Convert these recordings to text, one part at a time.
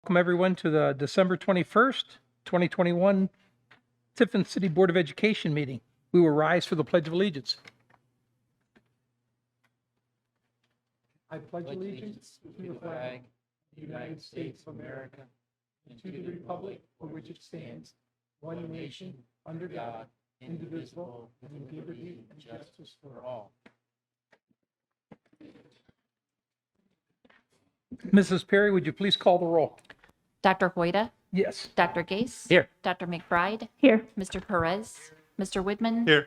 Welcome everyone to the December 21st, 2021 Tiffin City Board of Education meeting. We will rise for the Pledge of Allegiance. I pledge allegiance to the flag of the United States of America and to the republic for which it stands, one nation, under God, indivisible, with liberty and justice for all. Mrs. Perry, would you please call the roll? Dr. Hoyda, Yes. Dr. Gase. Here. Dr. McBride. Here. Mr. Perez. Mr. Widman. Here.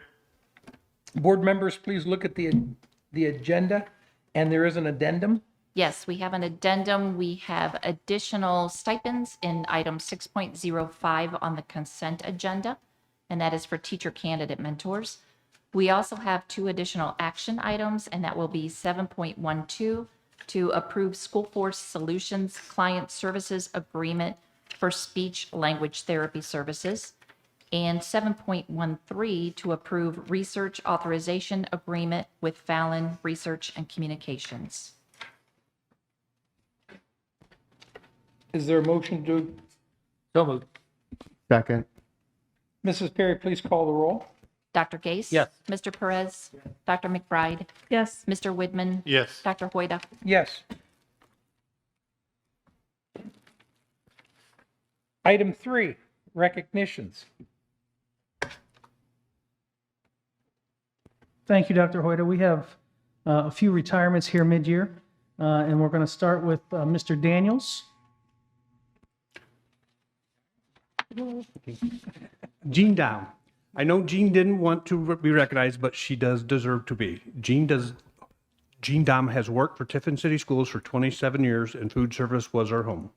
Board members, please look at the agenda, and there is an addendum. Yes, we have an addendum. We have additional stipends in item 6.05 on the consent agenda, and that is for teacher candidate mentors. We also have two additional action items, and that will be 7.12 to approve School Force Solutions Client Services Agreement for speech language therapy services, and 7.13 to approve Research Authorization Agreement with Zahlen Research and Communications. Is there a motion to? So moved. Second. Mrs. Perry, please call the roll. Dr. Gase? Yes. Mr. Perez? Dr. McBride? Yes. Mr. Widman? Yes. Dr. Hoyda? Yes. Item 3, recognitions. Thank you, Dr. Hoyda. We have a few retirements here mid-year, and we're going to start with Mr. Daniels. Jean Dom. I know Jean didn't want to be recognized, but she does deserve to be. Jean Dom has worked for Tiffin City Schools for 27 years, and food service was her home.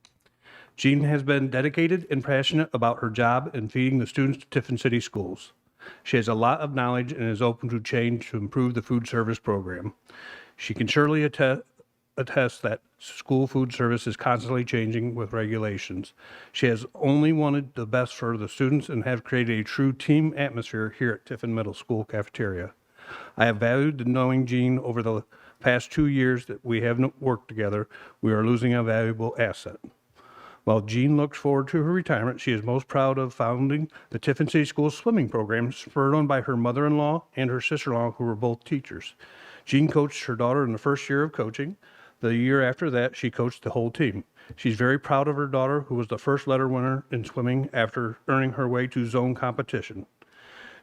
Jean has been dedicated and passionate about her job and feeding the students to Tiffin City Schools. She has a lot of knowledge and is open to change to improve the food service program. She can surely attest that school food service is constantly changing with regulations. She has only wanted the best for the students and have created a true team atmosphere here at Tiffin Middle School cafeteria. I have valued knowing Jean over the past 2 years that we have worked together. We are losing a valuable asset. While Jean looks forward to her retirement, she is most proud of founding the Tiffin City Schools swimming program, spurred on by her mother-in-law and her sister-in-law, who were both teachers. Jean coached her daughter in the first year of coaching. The year after that, she coached the whole team. She's very proud of her daughter, who was the first letter winner in swimming after earning her way to zone competition.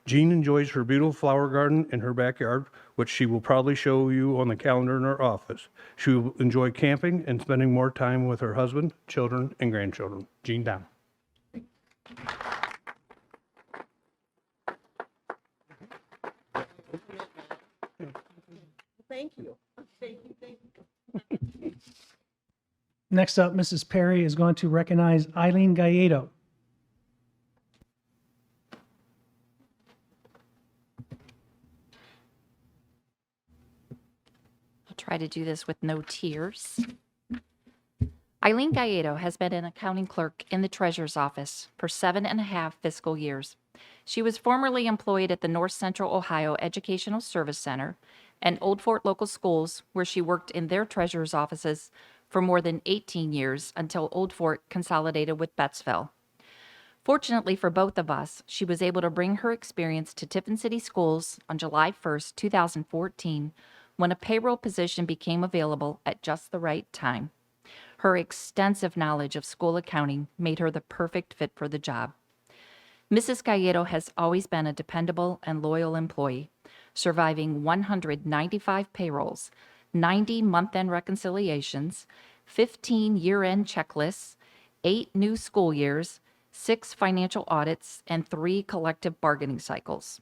Jean enjoys her beautiful flower garden in her backyard, which she will probably show you on the calendar in her office. She will enjoy camping and spending more time with her husband, children, and grandchildren. Jean Dom. Thank you. Thank you. Thank you. Next up, Mrs. Perry is going to recognize Eileen Galledo. I'll try to do this with no tears. Eileen Galledo has been an accounting clerk in the treasurer's office for 7.5 fiscal years. She was formerly employed at the North Central Ohio Educational Service Center and Old Fort Local Schools, where she worked in their treasurer's offices for more than 18 years until Old Fort consolidated with Bettsville. Fortunately for both of us, she was able to bring her experience to Tiffin City Schools on July 1st, 2014, when a payroll position became available at just the right time. Her extensive knowledge of school accounting made her the perfect fit for the job. Mrs. Galledo has always been a dependable and loyal employee, surviving 195 payrolls, 90 month-end reconciliations, 15 year-end checklists, 8 new school years, 6 financial audits, and 3 collective bargaining cycles,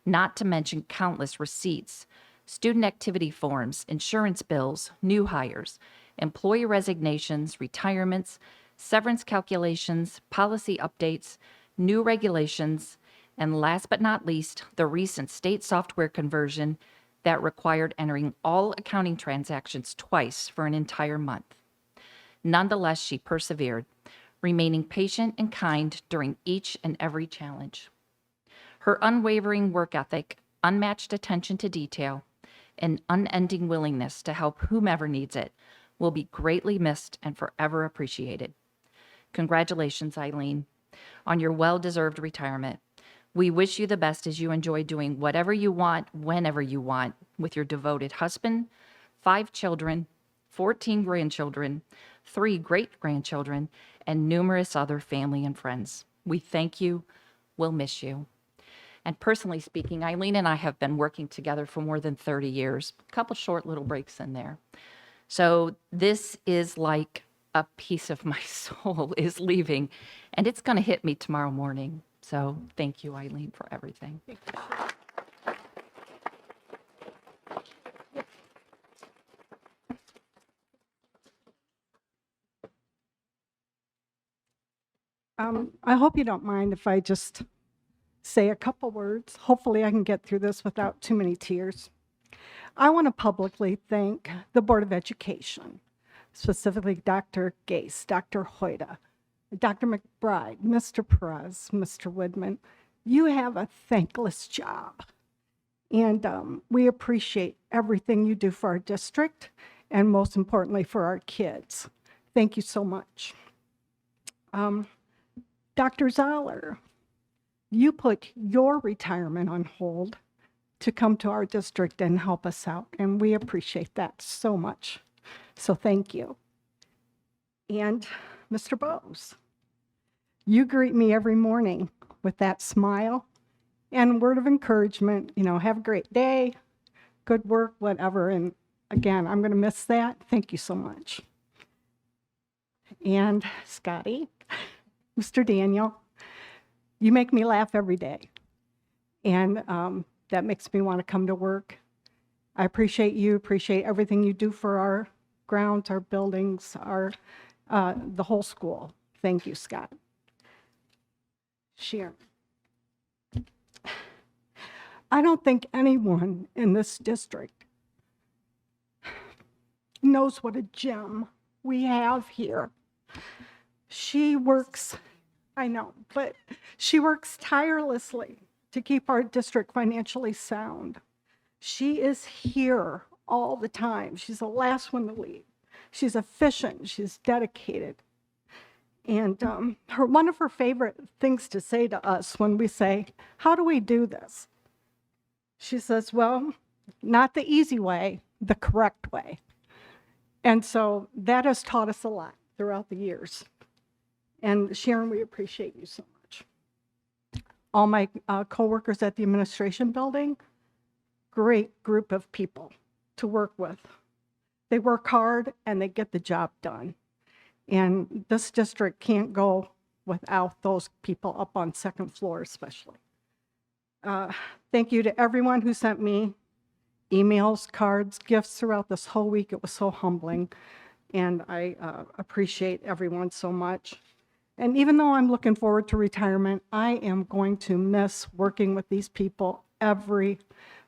not to mention countless receipts, student activity forms, insurance bills, new hires, employee resignations, retirements, severance calculations, policy updates, new regulations, and last but not least, the recent state software conversion that required entering all accounting transactions twice for an entire month. Nonetheless, she persevered, remaining patient and kind during each and every challenge. Her unwavering work ethic, unmatched attention to detail, and unending willingness to help whomever needs it will be greatly missed and forever appreciated. Congratulations, Eileen, on your well-deserved retirement. We wish you the best as you enjoy doing whatever you want, whenever you want, with your devoted husband, 5 children, 14 grandchildren, 3 great-grandchildren, and numerous other family and friends. We thank you. We'll miss you. And personally speaking, Eileen and I have been working together for more than 30 years, a couple short little breaks in there. So this is like a piece of my soul is leaving, and it's going to hit me tomorrow morning. So thank you, Eileen, for everything. I hope you don't mind if I just say a couple words. Hopefully I can get through this without too many tears. I want to publicly thank the Board of Education, specifically Dr. Gase, Dr. Hoyda, Dr. McBride, Mr. Perez, Mr. Woodman. You have a thankless job, and we appreciate everything you do for our district, and most importantly for our kids. Thank you so much. Dr. Zoller, you put your retirement on hold to come to our district and help us out, and we appreciate that so much. So thank you. And Mr. Bose, you greet me every morning with that smile and word of encouragement, have a great day, good work, whatever. And again, I'm going to miss that. Thank you so much. And Scotty, Mr. Daniel, you make me laugh every day. And that makes me want to come to work. I appreciate you, appreciate everything you do for our grounds, our buildings, the whole school. Thank you, Scott. Sharon. I don't think anyone in this district knows what a gem we have here. She works, I know, but she works tirelessly to keep our district financially sound. She is here all the time. She's the last one to leave. She's efficient, she's dedicated. And one of her favorite things to say to us when we say, how do we do this? She says, well, not the easy way, the correct way. And so that has taught us a lot throughout the years. And Sharon, we appreciate you so much. All my coworkers at the administration building, great group of people to work with. They work hard and they get the job done. And this district can't go without those people up on second floor especially. Thank you to everyone who sent me emails, cards, gifts throughout this whole week. It was so humbling, and I appreciate everyone so much. And even though I'm looking forward to retirement, I am going to miss working with these people the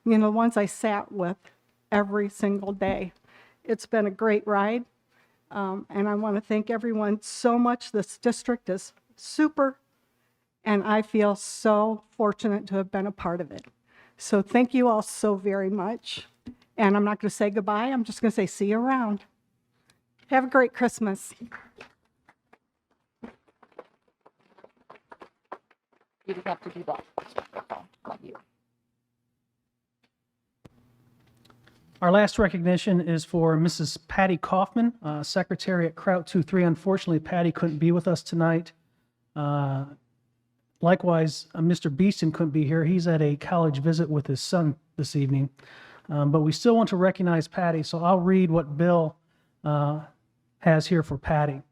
ones I sat with every single day. It's been a great ride, and I want to thank everyone so much. This district is super, and I feel so fortunate to have been a part of it. So thank you all so very much. And I'm not going to say goodbye. I'm just going to say see you around. Have a great Christmas. You just have to do that. Not you. Our last recognition is for Mrs. Patty Kaufman, Secretary at Kraut 2-3. Unfortunately, Patty couldn't be with us tonight. Likewise, Mr. Beeston couldn't be here. He's at a college visit with his son this evening. But we still want to recognize Patty, so I'll read what Bill has here for Patty.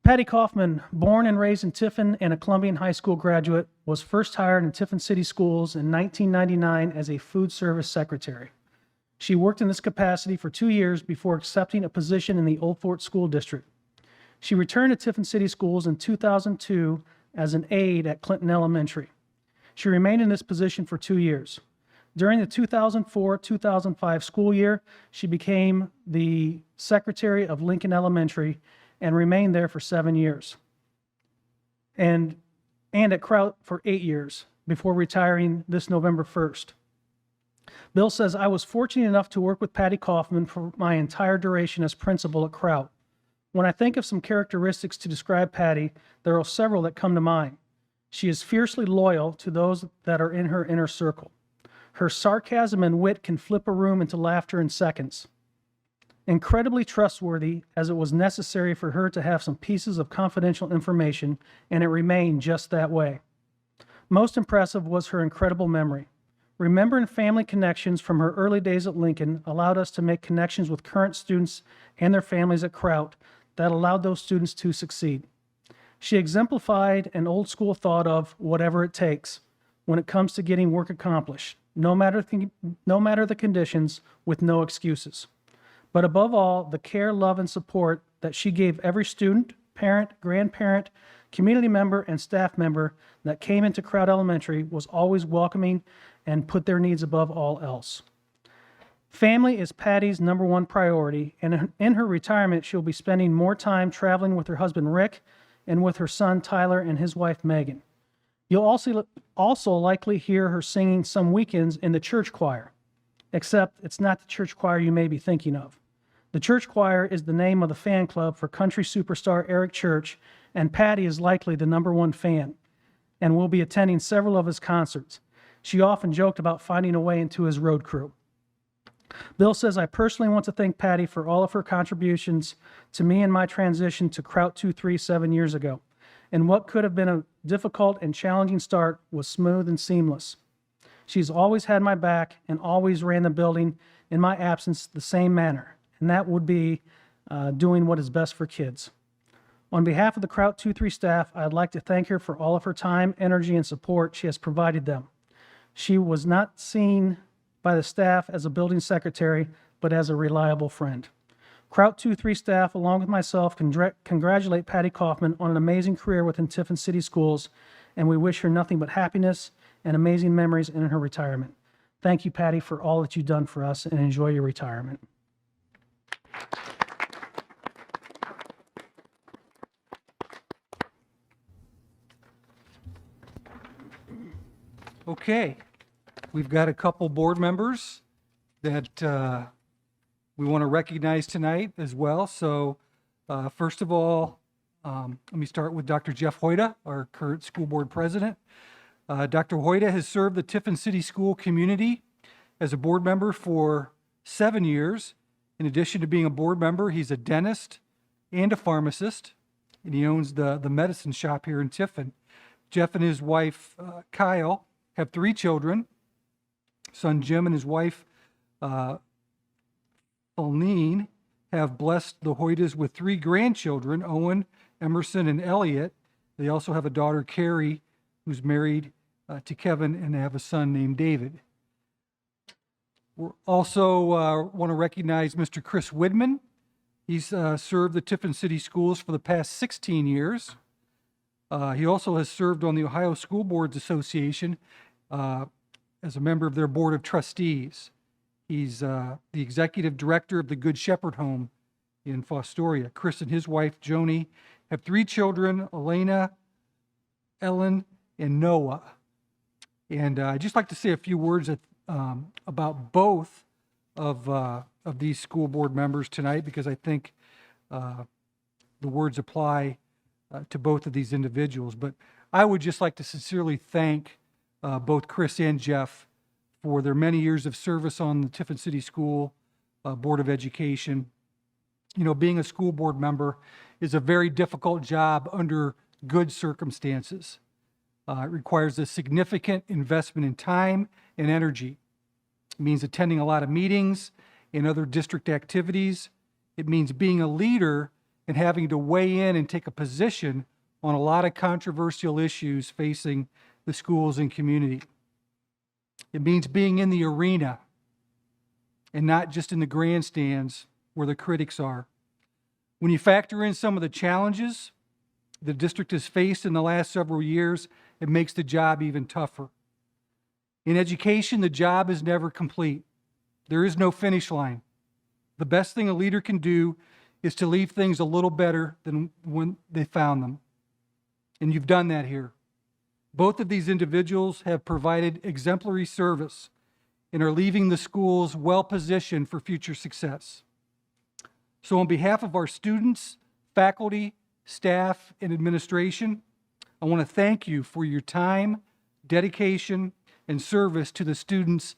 Patty Kaufman, born and raised in Tiffin and a Columbian High School graduate, was first hired in Tiffin City Schools in 1999 as a food service secretary. She worked in this capacity for 2 years before accepting a position in the Old Fort School District. She returned to Tiffin City Schools in 2002 as an aide at Clinton Elementary. She remained in this position for 2 years. During the 2004-2005 school year, she became the secretary of Lincoln Elementary and remained there for 7 years, and at Kraut for 8 years before retiring this November 1st. Bill says, I was fortunate enough to work with Patty Kaufman for my entire duration as principal at Kraut. When I think of some characteristics to describe Patty, there are several that come to mind. She is fiercely loyal to those that are in her inner circle. Her sarcasm and wit can flip a room into laughter in seconds. Incredibly trustworthy, as it was necessary for her to have some pieces of confidential information, and it remained just that way. Most impressive was her incredible memory. Remembering family connections from her early days at Lincoln allowed us to make connections with current students and their families at Kraut that allowed those students to succeed. She exemplified an old school thought of whatever it takes when it comes to getting work accomplished, no matter the conditions, with no excuses. But above all, the care, love, and support that she gave every student, parent, grandparent, community member, and staff member that came into Kraut Elementary was always welcoming and put their needs above all else. Family is Patty's #1 priority, and in her retirement, she'll be spending more time traveling with her husband, Rick, and with her son, Tyler, and his wife, Megan. You'll also likely hear her singing some weekends in the church choir, except it's not the church choir you may be thinking of. The church choir is the name of the fan club for country superstar Eric Church, and Patty is likely the #1 fan and will be attending several of his concerts. She often joked about finding a way into his road crew. Bill says, I personally want to thank Patty for all of her contributions to me in my transition to Kraut 2-3 7 years ago. And what could have been a difficult and challenging start was smooth and seamless. She's always had my back and always ran the building in my absence the same manner, and that would be doing what is best for kids. On behalf of the Kraut 2-3 staff, I'd like to thank her for all of her time, energy, and support she has provided them. She was not seen by the staff as a building secretary, but as a reliable friend. Kraut 2-3 staff, along with myself, congratulate Patty Kaufman on an amazing career within Tiffin City Schools, and we wish her nothing but happiness and amazing memories in her retirement. Thank you, Patty, for all that you've done for us, and enjoy your retirement. Okay, we've got a couple board members that we want to recognize tonight as well. So first of all, let me start with Dr. Jeff Hoyda, our current school board president. Dr. Hoyda has served the Tiffin City School community as a board member for 7 years. In addition to being a board member, he's a dentist and a pharmacist, and he owns the medicine shop here in Tiffin. Jeff and his wife, Kyle, have 3 children. Son Jim and his wife, Pauline, have blessed the Hoydas with 3 grandchildren, Owen, Emerson, and Elliot. They also have a daughter, Carrie, who's married to Kevin, and they have a son named David. We also want to recognize Mr. Chris Widman. He's served the Tiffin City Schools for the past 16 years. He also has served on the Ohio School Boards Association as a member of their board of trustees. He's the executive director of the Good Shepherd Home in Fostoria. Chris and his wife, Joni, have 3 children, Elena, Ellen, and Noah. And I'd just like to say a few words about both of these school board members tonight, because I think the words apply to both of these individuals. But I would just like to sincerely thank both Chris and Jeff for their many years of service on the Tiffin City School Board of Education. You know, being a school board member is a very difficult job under good circumstances. It requires a significant investment in time and energy. It means attending a lot of meetings and other district activities. It means being a leader and having to weigh in and take a position on a lot of controversial issues facing the schools and community. It means being in the arena and not just in the grandstands where the critics are. When you factor in some of the challenges the district has faced in the last several years, it makes the job even tougher. In education, the job is never complete. There is no finish line. The best thing a leader can do is to leave things a little better than when they found them. And you've done that here. Both of these individuals have provided exemplary service and are leaving the schools well positioned for future success. So on behalf of our students, faculty, staff, and administration, I want to thank you for your time, dedication, and service to the students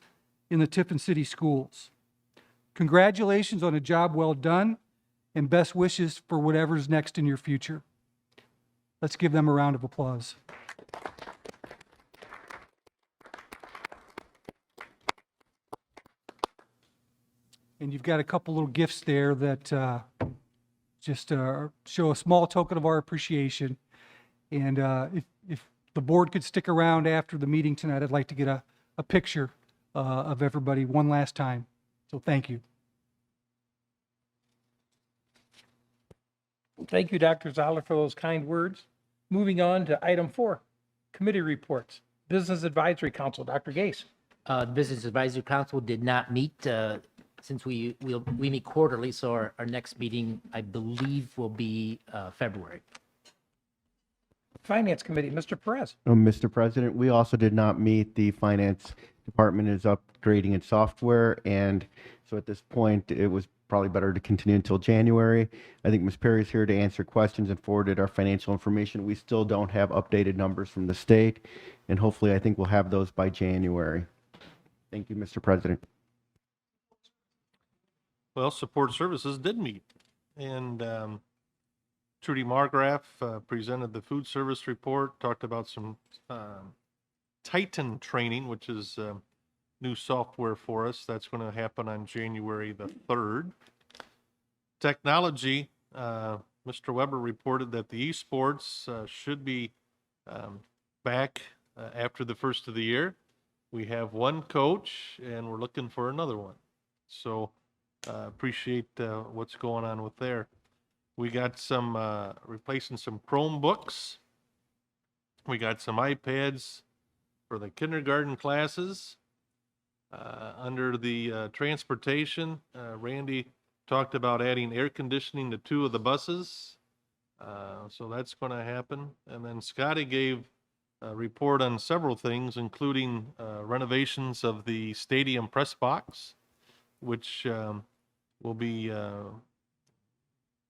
in the Tiffin City Schools. Congratulations on a job well done, and best wishes for whatever's next in your future. Let's give them a round of applause. And you've got a couple little gifts there that just show a small token of our appreciation. And if the board could stick around after the meeting tonight, I'd like to get a picture of everybody one last time. So thank you. Thank you, Dr. Zoller, for those kind words. Moving on to item 4, committee reports. Business Advisory Council, Dr. Gase. The Business Advisory Council did not meet since we meet quarterly, so our next meeting, I believe, will be February. Finance Committee, Mr. Perez. Mr. President, we also did not meet. The finance department is upgrading its software, and so at this point, it was probably better to continue until January. I think Ms. Perry is here to answer questions and forwarded our financial information. We still don't have updated numbers from the state, and hopefully I think we'll have those by January. Thank you, Mr. President. Well, support services did meet, and Trudy Margraf presented the food service report, talked about some Titan training, which is new software for us. That's going to happen on January the 3rd. Technology, Mr. Weber reported that the esports should be back after the first of the year. We have one coach, and we're looking for another one. So appreciate what's going on with there. We got some replacing some Chromebooks. We got some iPads for the kindergarten classes. Under the transportation, Randy talked about adding air conditioning to 2 of the buses. So that's going to happen. And then Scotty gave a report on several things, including renovations of the stadium press box, which will be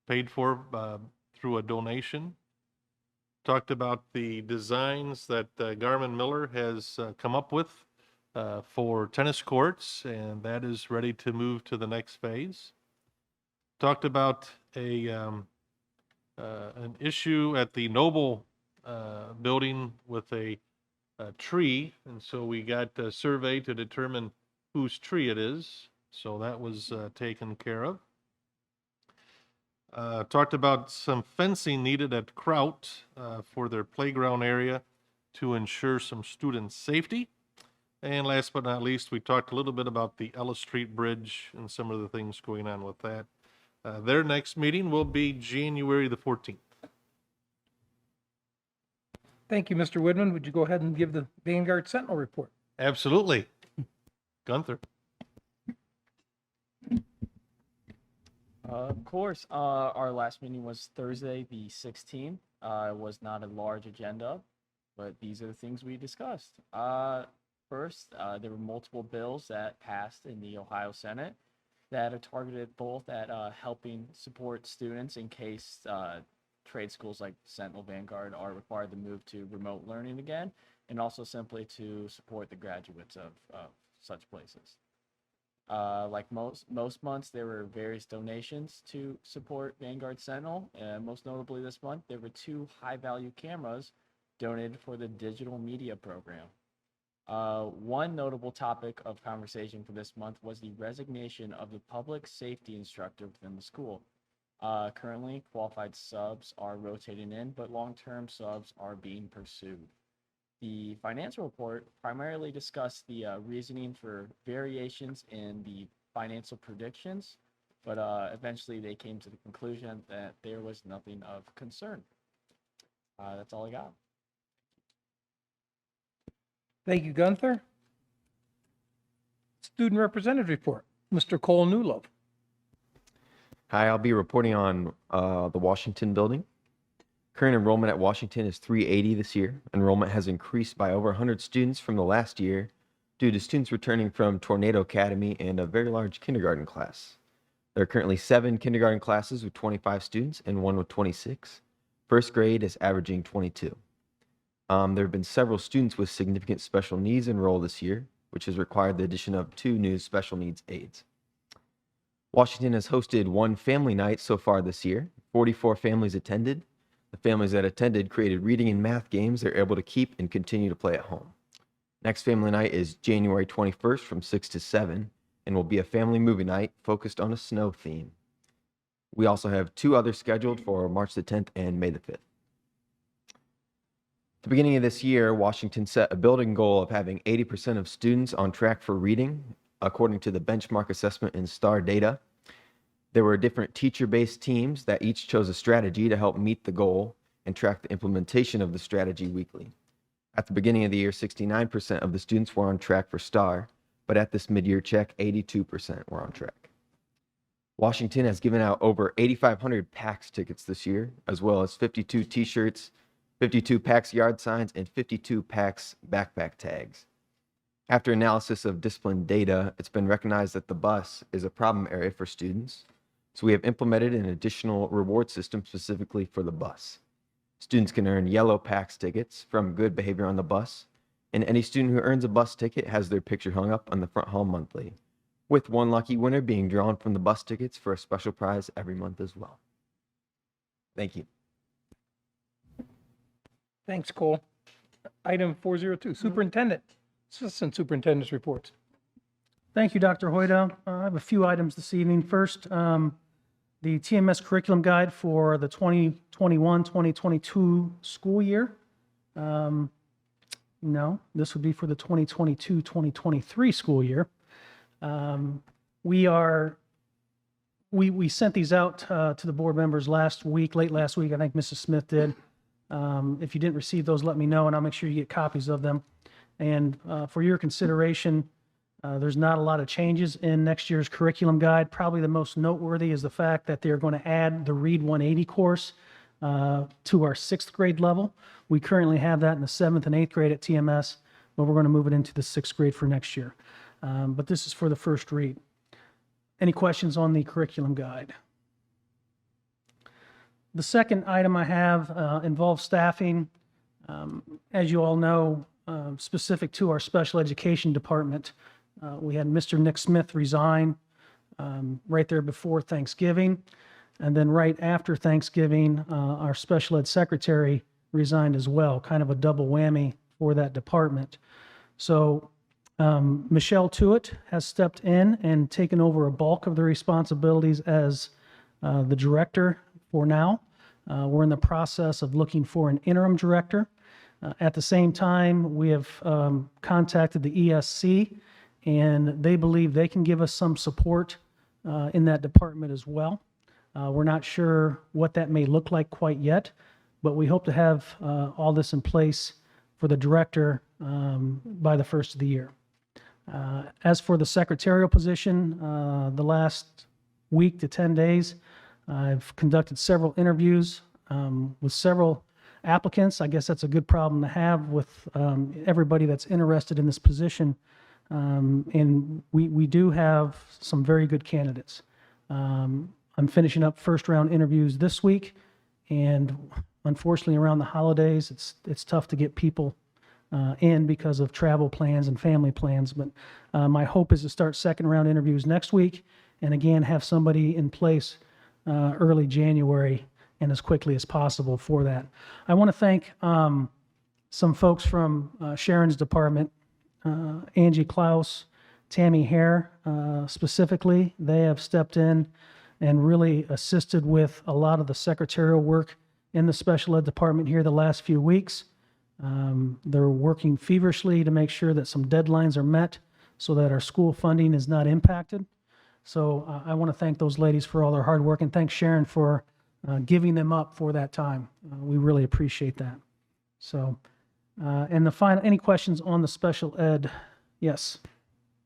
paid for through a donation. Talked about the designs that Garmin Miller has come up with for tennis courts, and that is ready to move to the next phase. Talked about an issue at the Noble building with a tree, and so we got a survey to determine whose tree it is. So that was taken care of. Talked about some fencing needed at Kraut for their playground area to ensure some student safety. And last but not least, we talked a little bit about the Ellis Street Bridge and some of the things going on with that. Their next meeting will be January the 14th. Thank you, Mr. Woodman. Would you go ahead and give the Vanguard Sentinel report? Absolutely. Gunther. Of course, our last meeting was Thursday, the 16th. It was not a large agenda, but these are the things we discussed. First, there were multiple bills that passed in the Ohio Senate that are targeted both at helping support students in case trade schools like Sentinel Vanguard are required to move to remote learning again, and also simply to support the graduates of such places. Like most months, there were various donations to support Vanguard Sentinel, and most notably this month, there were 2 high-value cameras donated for the digital media program. One notable topic of conversation for this month was the resignation of the public safety instructor within the school. Currently, qualified subs are rotating in, but long-term subs are being pursued. The financial report primarily discussed the reasoning for variations in the financial predictions, but eventually they came to the conclusion that there was nothing of concern. That's all I got. Thank you, Gunther. Student Representative Report, Mr. Cole Newlove. Hi, I'll be reporting on the Washington building. Current enrollment at Washington is 380 this year. Enrollment has increased by over 100 students from the last year due to students returning from Tornado Academy and a very large kindergarten class. There are currently 7 kindergarten classes with 25 students and 1 with 26. First grade is averaging 22. There have been several students with significant special needs enrolled this year, which has required the addition of 2 new special needs aides. Washington has hosted 1 family night so far this year. 44 families attended. The families that attended created reading and math games they're able to keep and continue to play at home. Next family night is January 21st from 6 to 7 and will be a family movie night focused on a snow theme. We also have 2 others scheduled for March the 10th and May the 5th. At the beginning of this year, Washington set a building goal of having 80% of students on track for reading, according to the benchmark assessment in STAR data. There were different teacher-based teams that each chose a strategy to help meet the goal and track the implementation of the strategy weekly. At the beginning of the year, 69% of the students were on track for STAR, but at this mid-year check, 82% were on track. Washington has given out over 8,500 PAX tickets this year, as well as 52 t-shirts, 52 PAX yard signs, and 52 PAX backpack tags. After analysis of discipline data, it's been recognized that the bus is a problem area for students, so we have implemented an additional reward system specifically for the bus. Students can earn yellow PAX tickets from good behavior on the bus, and any student who earns a bus ticket has their picture hung up on the front hall monthly, with 1 lucky winner being drawn from the bus tickets for a special prize every month as well. Thank you. Thanks, Cole. Item 402, Superintendent, Assistant Superintendent's Reports. Thank you, Dr. Hoyda. I have a few items this evening. First, the TMS curriculum guide for the 2021-2022 school year. No, this would be for the 2022-2023 school year. We sent these out to the board members last week, late last week. I think Mrs. Smith did. If you didn't receive those, let me know, and I'll make sure you get copies of them. And for your consideration, there's not a lot of changes in next year's curriculum guide. Probably the most noteworthy is the fact that they're going to add the Read 180 course to our 6th grade level. We currently have that in the 7th and 8th grade at TMS, but we're going to move it into the 6th grade for next year. But this is for the first read. Any questions on the curriculum guide? The second item I have involves staffing. As you all know, specific to our special education department, we had Mr. Nick Smith resign right there before Thanksgiving. And then right after Thanksgiving, our special ed secretary resigned as well, kind of a double whammy for that department. So Michelle Tuitt has stepped in and taken over a bulk of the responsibilities as the director for now. We're in the process of looking for an interim director. At the same time, we have contacted the ESC, and they believe they can give us some support in that department as well. We're not sure what that may look like quite yet, but we hope to have all this in place for the director by the first of the year. As for the secretarial position, the last week to 10 days, I've conducted several interviews with several applicants. I guess that's a good problem to have with everybody that's interested in this position. And we do have some very good candidates. I'm finishing up first round interviews this week, and unfortunately around the holidays, it's tough to get people in because of travel plans and family plans. But my hope is to start second round interviews next week, and again, have somebody in place early January and as quickly as possible for that. I want to thank some folks from Sharon's department, Angie Klaus, Tammy Hare specifically. They have stepped in and really assisted with a lot of the secretarial work in the special ed department here the last few weeks. They're working feverishly to make sure that some deadlines are met so that our school funding is not impacted. So I want to thank those ladies for all their hard work, and thank Sharon for giving them up for that time. We really appreciate that. So, and the final, any questions on the special ed? Yes.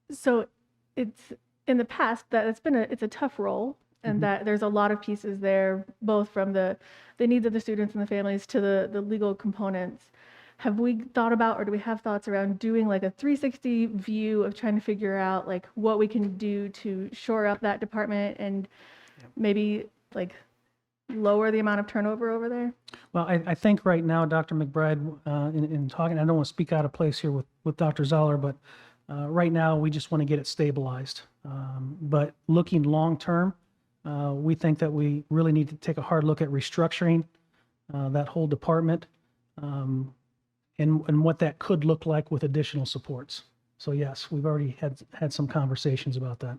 So it's in the past that it's a tough role, and that there's a lot of pieces there, both from the needs of the students and the families to the legal components. have we thought about, or do we have thoughts around doing like a 360 view of trying to figure out like what we can do to shore up that department and maybe like lower the amount of turnover over there? Well, I think right now, Dr. McBride, in talking, I don't want to speak out of place here with Dr. Zoller, but right now we just want to get it stabilized. But looking long-term, we think that we really need to take a hard look at restructuring that whole department and what that could look like with additional supports. So yes, we've already had some conversations about that.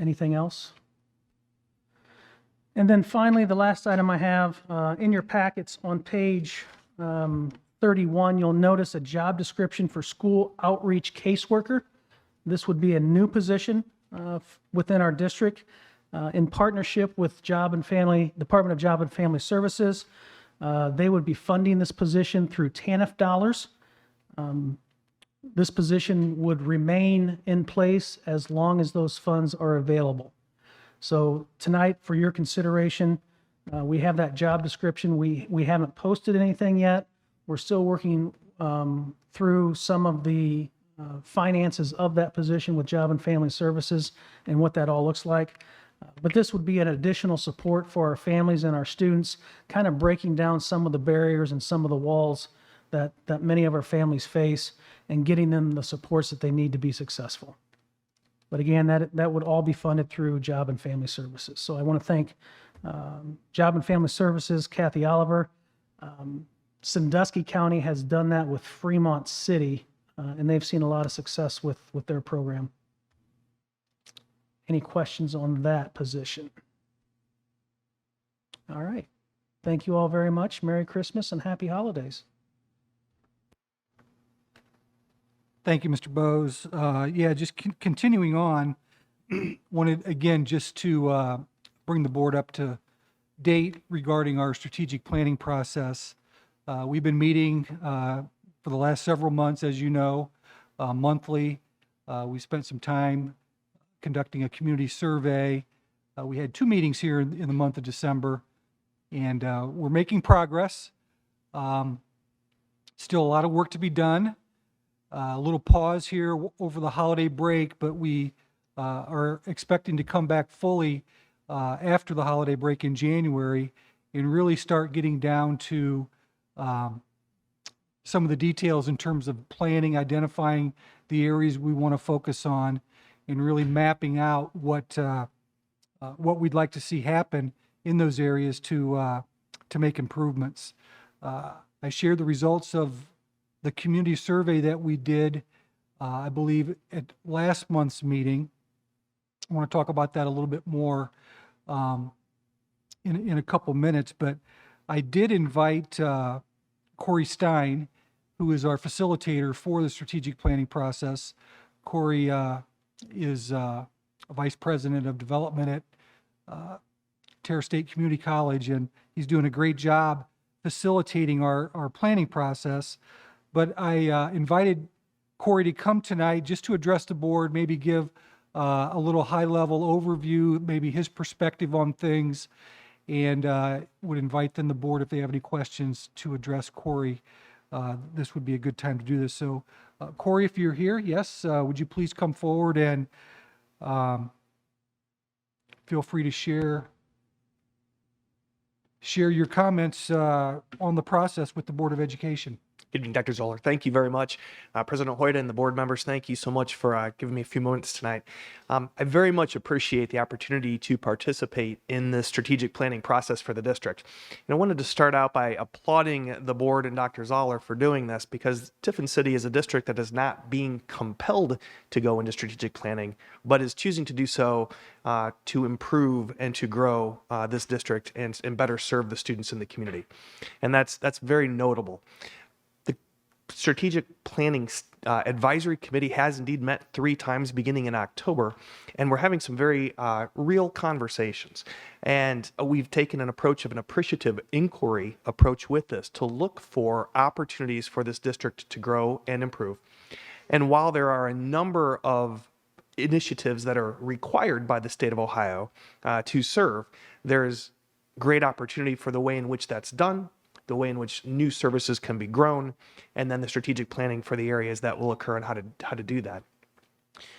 Anything else? And then finally, the last item I have in your packets on page 31, you'll notice a job description for school outreach caseworker. This would be a new position within our district in partnership with Department of Job and Family Services. They would be funding this position through TANF dollars. This position would remain in place as long as those funds are available. So tonight, for your consideration, we have that job description. We haven't posted anything yet. We're still working through some of the finances of that position with Job and Family Services and what that all looks like. But this would be an additional support for our families and our students, kind of breaking down some of the barriers and some of the walls that many of our families face and getting them the supports that they need to be successful. But again, that would all be funded through Job and Family Services. So I want to thank Job and Family Services, Kathy Oliver. Sandusky County has done that with Fremont City, and they've seen a lot of success with their program. Any questions on that position? All right. Thank you all very much. Merry Christmas and Happy Holidays. Thank you, Mr. Bose. Yeah, just continuing on, wanted again just to bring the board up to date regarding our strategic planning process. We've been meeting for the last several months, as you know, monthly. We spent some time conducting a community survey. We had 2 meetings here in the month of December, and we're making progress. Still a lot of work to be done. A little pause here over the holiday break, but we are expecting to come back fully after the holiday break in January and really start getting down to some of the details in terms of planning, identifying the areas we want to focus on, and really mapping out what we'd like to see happen in those areas to make improvements. I shared the results of the community survey that we did, I believe, at last month's meeting. I want to talk about that a little bit more in a couple minutes, but I did invite Corey Stein, who is our facilitator for the strategic planning process. Corey is a vice president of development at Terra State Community College, and he's doing a great job facilitating our planning process. But I invited Corey to come tonight just to address the board, maybe give a little high-level overview, maybe his perspective on things, and would invite then the board, if they have any questions, to address Corey. This would be a good time to do this. So, Corey, if you're here, yes, would you please come forward and feel free to share your comments on the process with the Board of Education. Good evening, Dr. Zoller. Thank you very much. President Hoyt and the board members, thank you so much for giving me a few moments tonight. I very much appreciate the opportunity to participate in the strategic planning process for the district. And I wanted to start out by applauding the board and Dr. Zoller for doing this, because Tiffin City is a district that is not being compelled to go into strategic planning, but is choosing to do so to improve and to grow this district and better serve the students in the community. And that's very notable. Strategic Planning Advisory Committee has indeed met 3 times beginning in October, and we're having some very real conversations. And we've taken an approach of an appreciative inquiry approach with this to look for opportunities for this district to grow and improve. And while there are a number of initiatives that are required by the state of Ohio to serve, there's great opportunity for the way in which that's done, the way in which new services can be grown, and then the strategic planning for the areas that will occur and how to do that.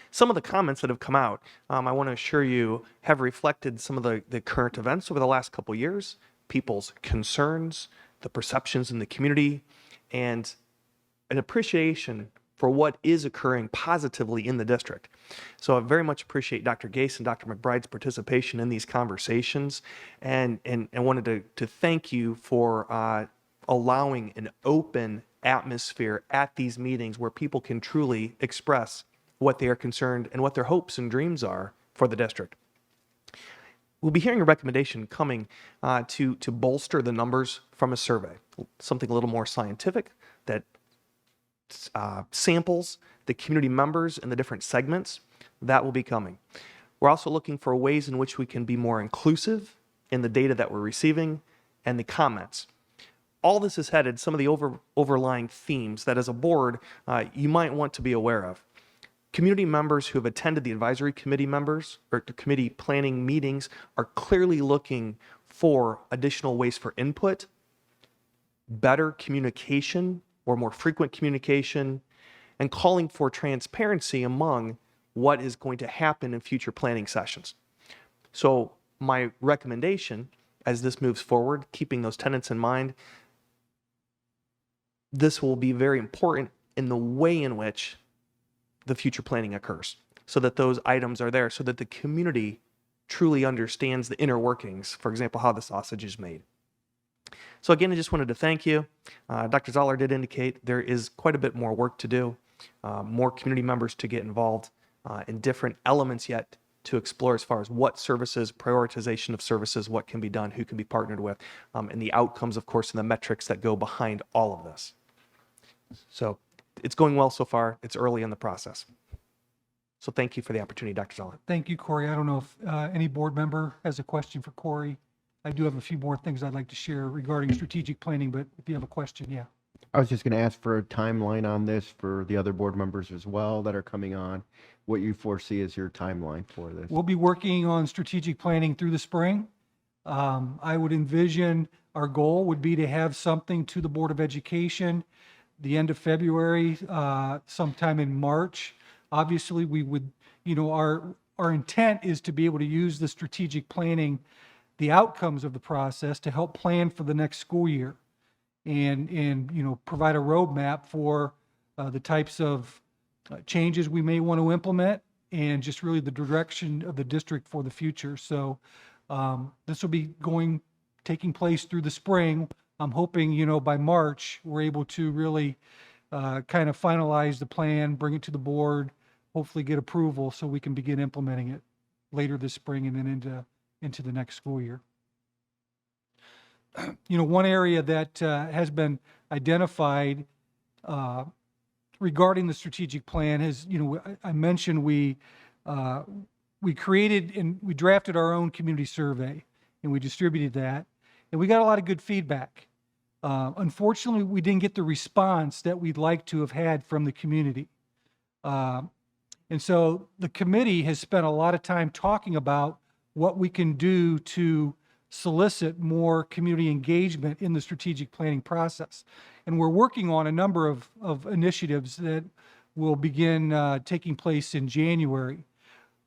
Some of the comments that have come out, I want to assure you, have reflected some of the current events over the last couple of years, people's concerns, the perceptions in the community, and an appreciation for what is occurring positively in the district. So I very much appreciate Dr. Gase and Dr. McBride's participation in these conversations, and wanted to thank you for allowing an open atmosphere at these meetings where people can truly express what they are concerned and what their hopes and dreams are for the district. We'll be hearing a recommendation coming to bolster the numbers from a survey, something a little more scientific that samples the community members in the different segments. That will be coming. We're also looking for ways in which we can be more inclusive in the data that we're receiving and the comments. All this is headed, some of the overlying themes that as a board you might want to be aware of. Community members who have attended the advisory committee members or the committee planning meetings are clearly looking for additional ways for input, better communication or more frequent communication, and calling for transparency among what is going to happen in future planning sessions. So my recommendation as this moves forward, keeping those tenets in mind, this will be very important in the way in which the future planning occurs, so that those items are there, so that the community truly understands the inner workings, for example, how the sausage is made. So again, I just wanted to thank you. Dr. Zoller did indicate there is quite a bit more work to do, more community members to get involved in different elements yet to explore as far as what services, prioritization of services, what can be done, who can be partnered with, and the outcomes, of course, and the metrics that go behind all of this. So it's going well so far. It's early in the process. So thank you for the opportunity, Dr. Zoller. Thank you, Corey. I don't know if any board member has a question for Corey. I do have a few more things I'd like to share regarding strategic planning, but if you have a question, yeah. I was just going to ask for a timeline on this for the other board members as well that are coming on. What you foresee as your timeline for this? We'll be working on strategic planning through the spring. I would envision our goal would be to have something to the Board of Education the end of February, sometime in March. Obviously, we would, our intent is to be able to use the strategic planning, the outcomes of the process to help plan for the next school year and provide a roadmap for the types of changes we may want to implement and just really the direction of the district for the future. So this will be taking place through the spring. I'm hoping, by March, we're able to really kind of finalize the plan, bring it to the board, hopefully get approval so we can begin implementing it later this spring and then into the next school year. One area that has been identified regarding the strategic plan is, I mentioned we created and we drafted our own community survey and we distributed that. And we got a lot of good feedback. Unfortunately, we didn't get the response that we'd like to have had from the community. And so the committee has spent a lot of time talking about what we can do to solicit more community engagement in the strategic planning process. And we're working on a number of initiatives that will begin taking place in January.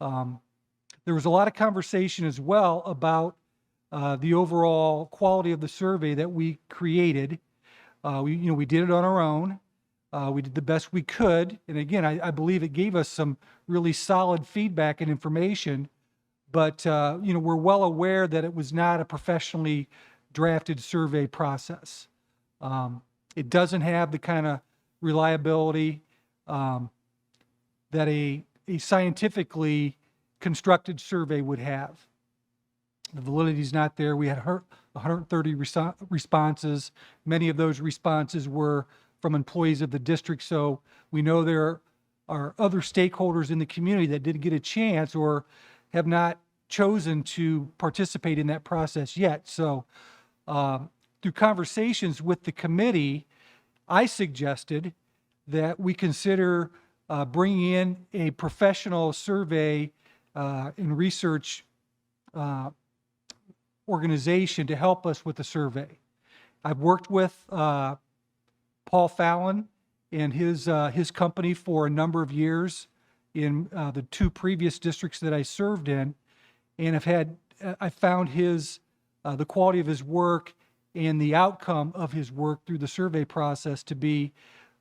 There was a lot of conversation as well about the overall quality of the survey that we created. We did it on our own. We did the best we could. And again, I believe it gave us some really solid feedback and information. But, we're well aware that it was not a professionally drafted survey process. It doesn't have the kind of reliability that a scientifically constructed survey would have. The validity is not there. We had 130 responses. Many of those responses were from employees of the district. So we know there are other stakeholders in the community that didn't get a chance or have not chosen to participate in that process yet. So through conversations with the committee, I suggested that we consider bringing in a professional survey and research organization to help us with the survey. I've worked with Paul Fallon and his company for a number of years in the 2 previous districts that I served in, and I found the quality of his work and the outcome of his work through the survey process to be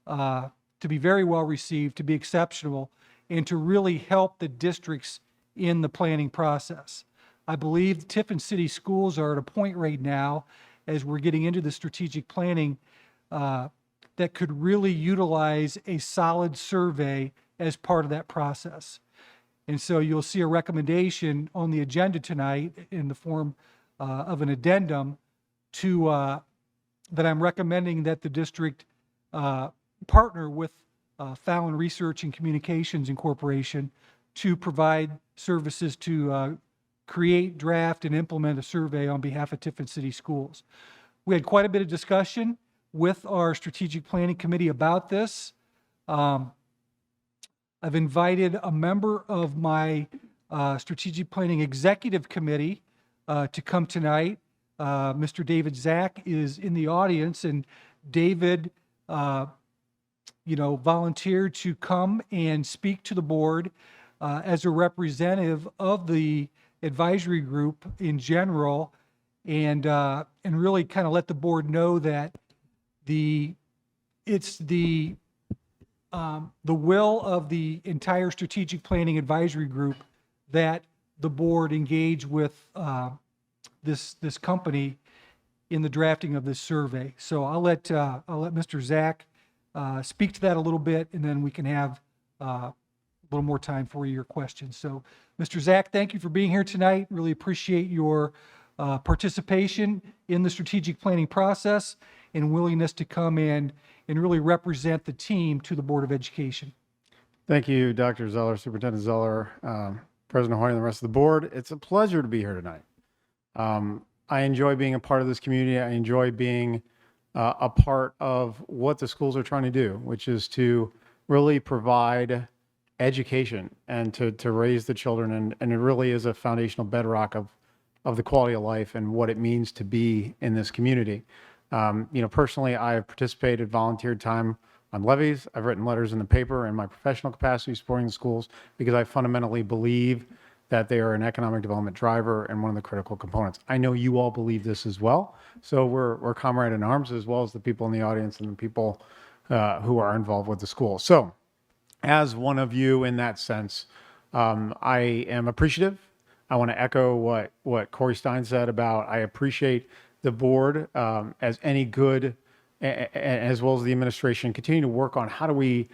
very well received, to be exceptional, and to really help the districts in the planning process. I believe Tiffin City Schools are at a point right now, as we're getting into the strategic planning, that could really utilize a solid survey as part of that process. And so you'll see a recommendation on the agenda tonight in the form of an addendum that I'm recommending that the district partner with Fallon Research and Communications Incorporation to provide services to create, draft, and implement a survey on behalf of Tiffin City Schools. We had quite a bit of discussion with our strategic planning committee about this. I've invited a member of my strategic planning executive committee to come tonight. Mr. David Zach is in the audience, and David volunteered to come and speak to the board as a representative of the advisory group in general, and really kind of let the board know that it's the will of the entire strategic planning advisory group that the board engage with this company in the drafting of this survey. So I'll let Mr. Zach speak to that a little bit, and then we can have a little more time for your questions. So, Mr. Zach, thank you for being here tonight. Really appreciate your participation in the strategic planning process and willingness to come in and really represent the team to the Board of Education. Thank you, Dr. Zoller, Superintendent Zoller, President Hoy, and the rest of the board. It's a pleasure to be here tonight. I enjoy being a part of this community. I enjoy being a part of what the schools are trying to do, which is to really provide education and to raise the children. And it really is a foundational bedrock of the quality of life and what it means to be in this community. Personally, I have participated, volunteered time on levies. I've written letters in the paper in my professional capacity supporting the schools because I fundamentally believe that they are an economic development driver and one of the critical components. I know you all believe this as well. So we're comrade in arms, as well as the people in the audience and the people who are involved with the school. So as one of you in that sense, I am appreciative. I want to echo what Corey Stein said about, I appreciate the board as any good, as well as the administration, continue to work on how do we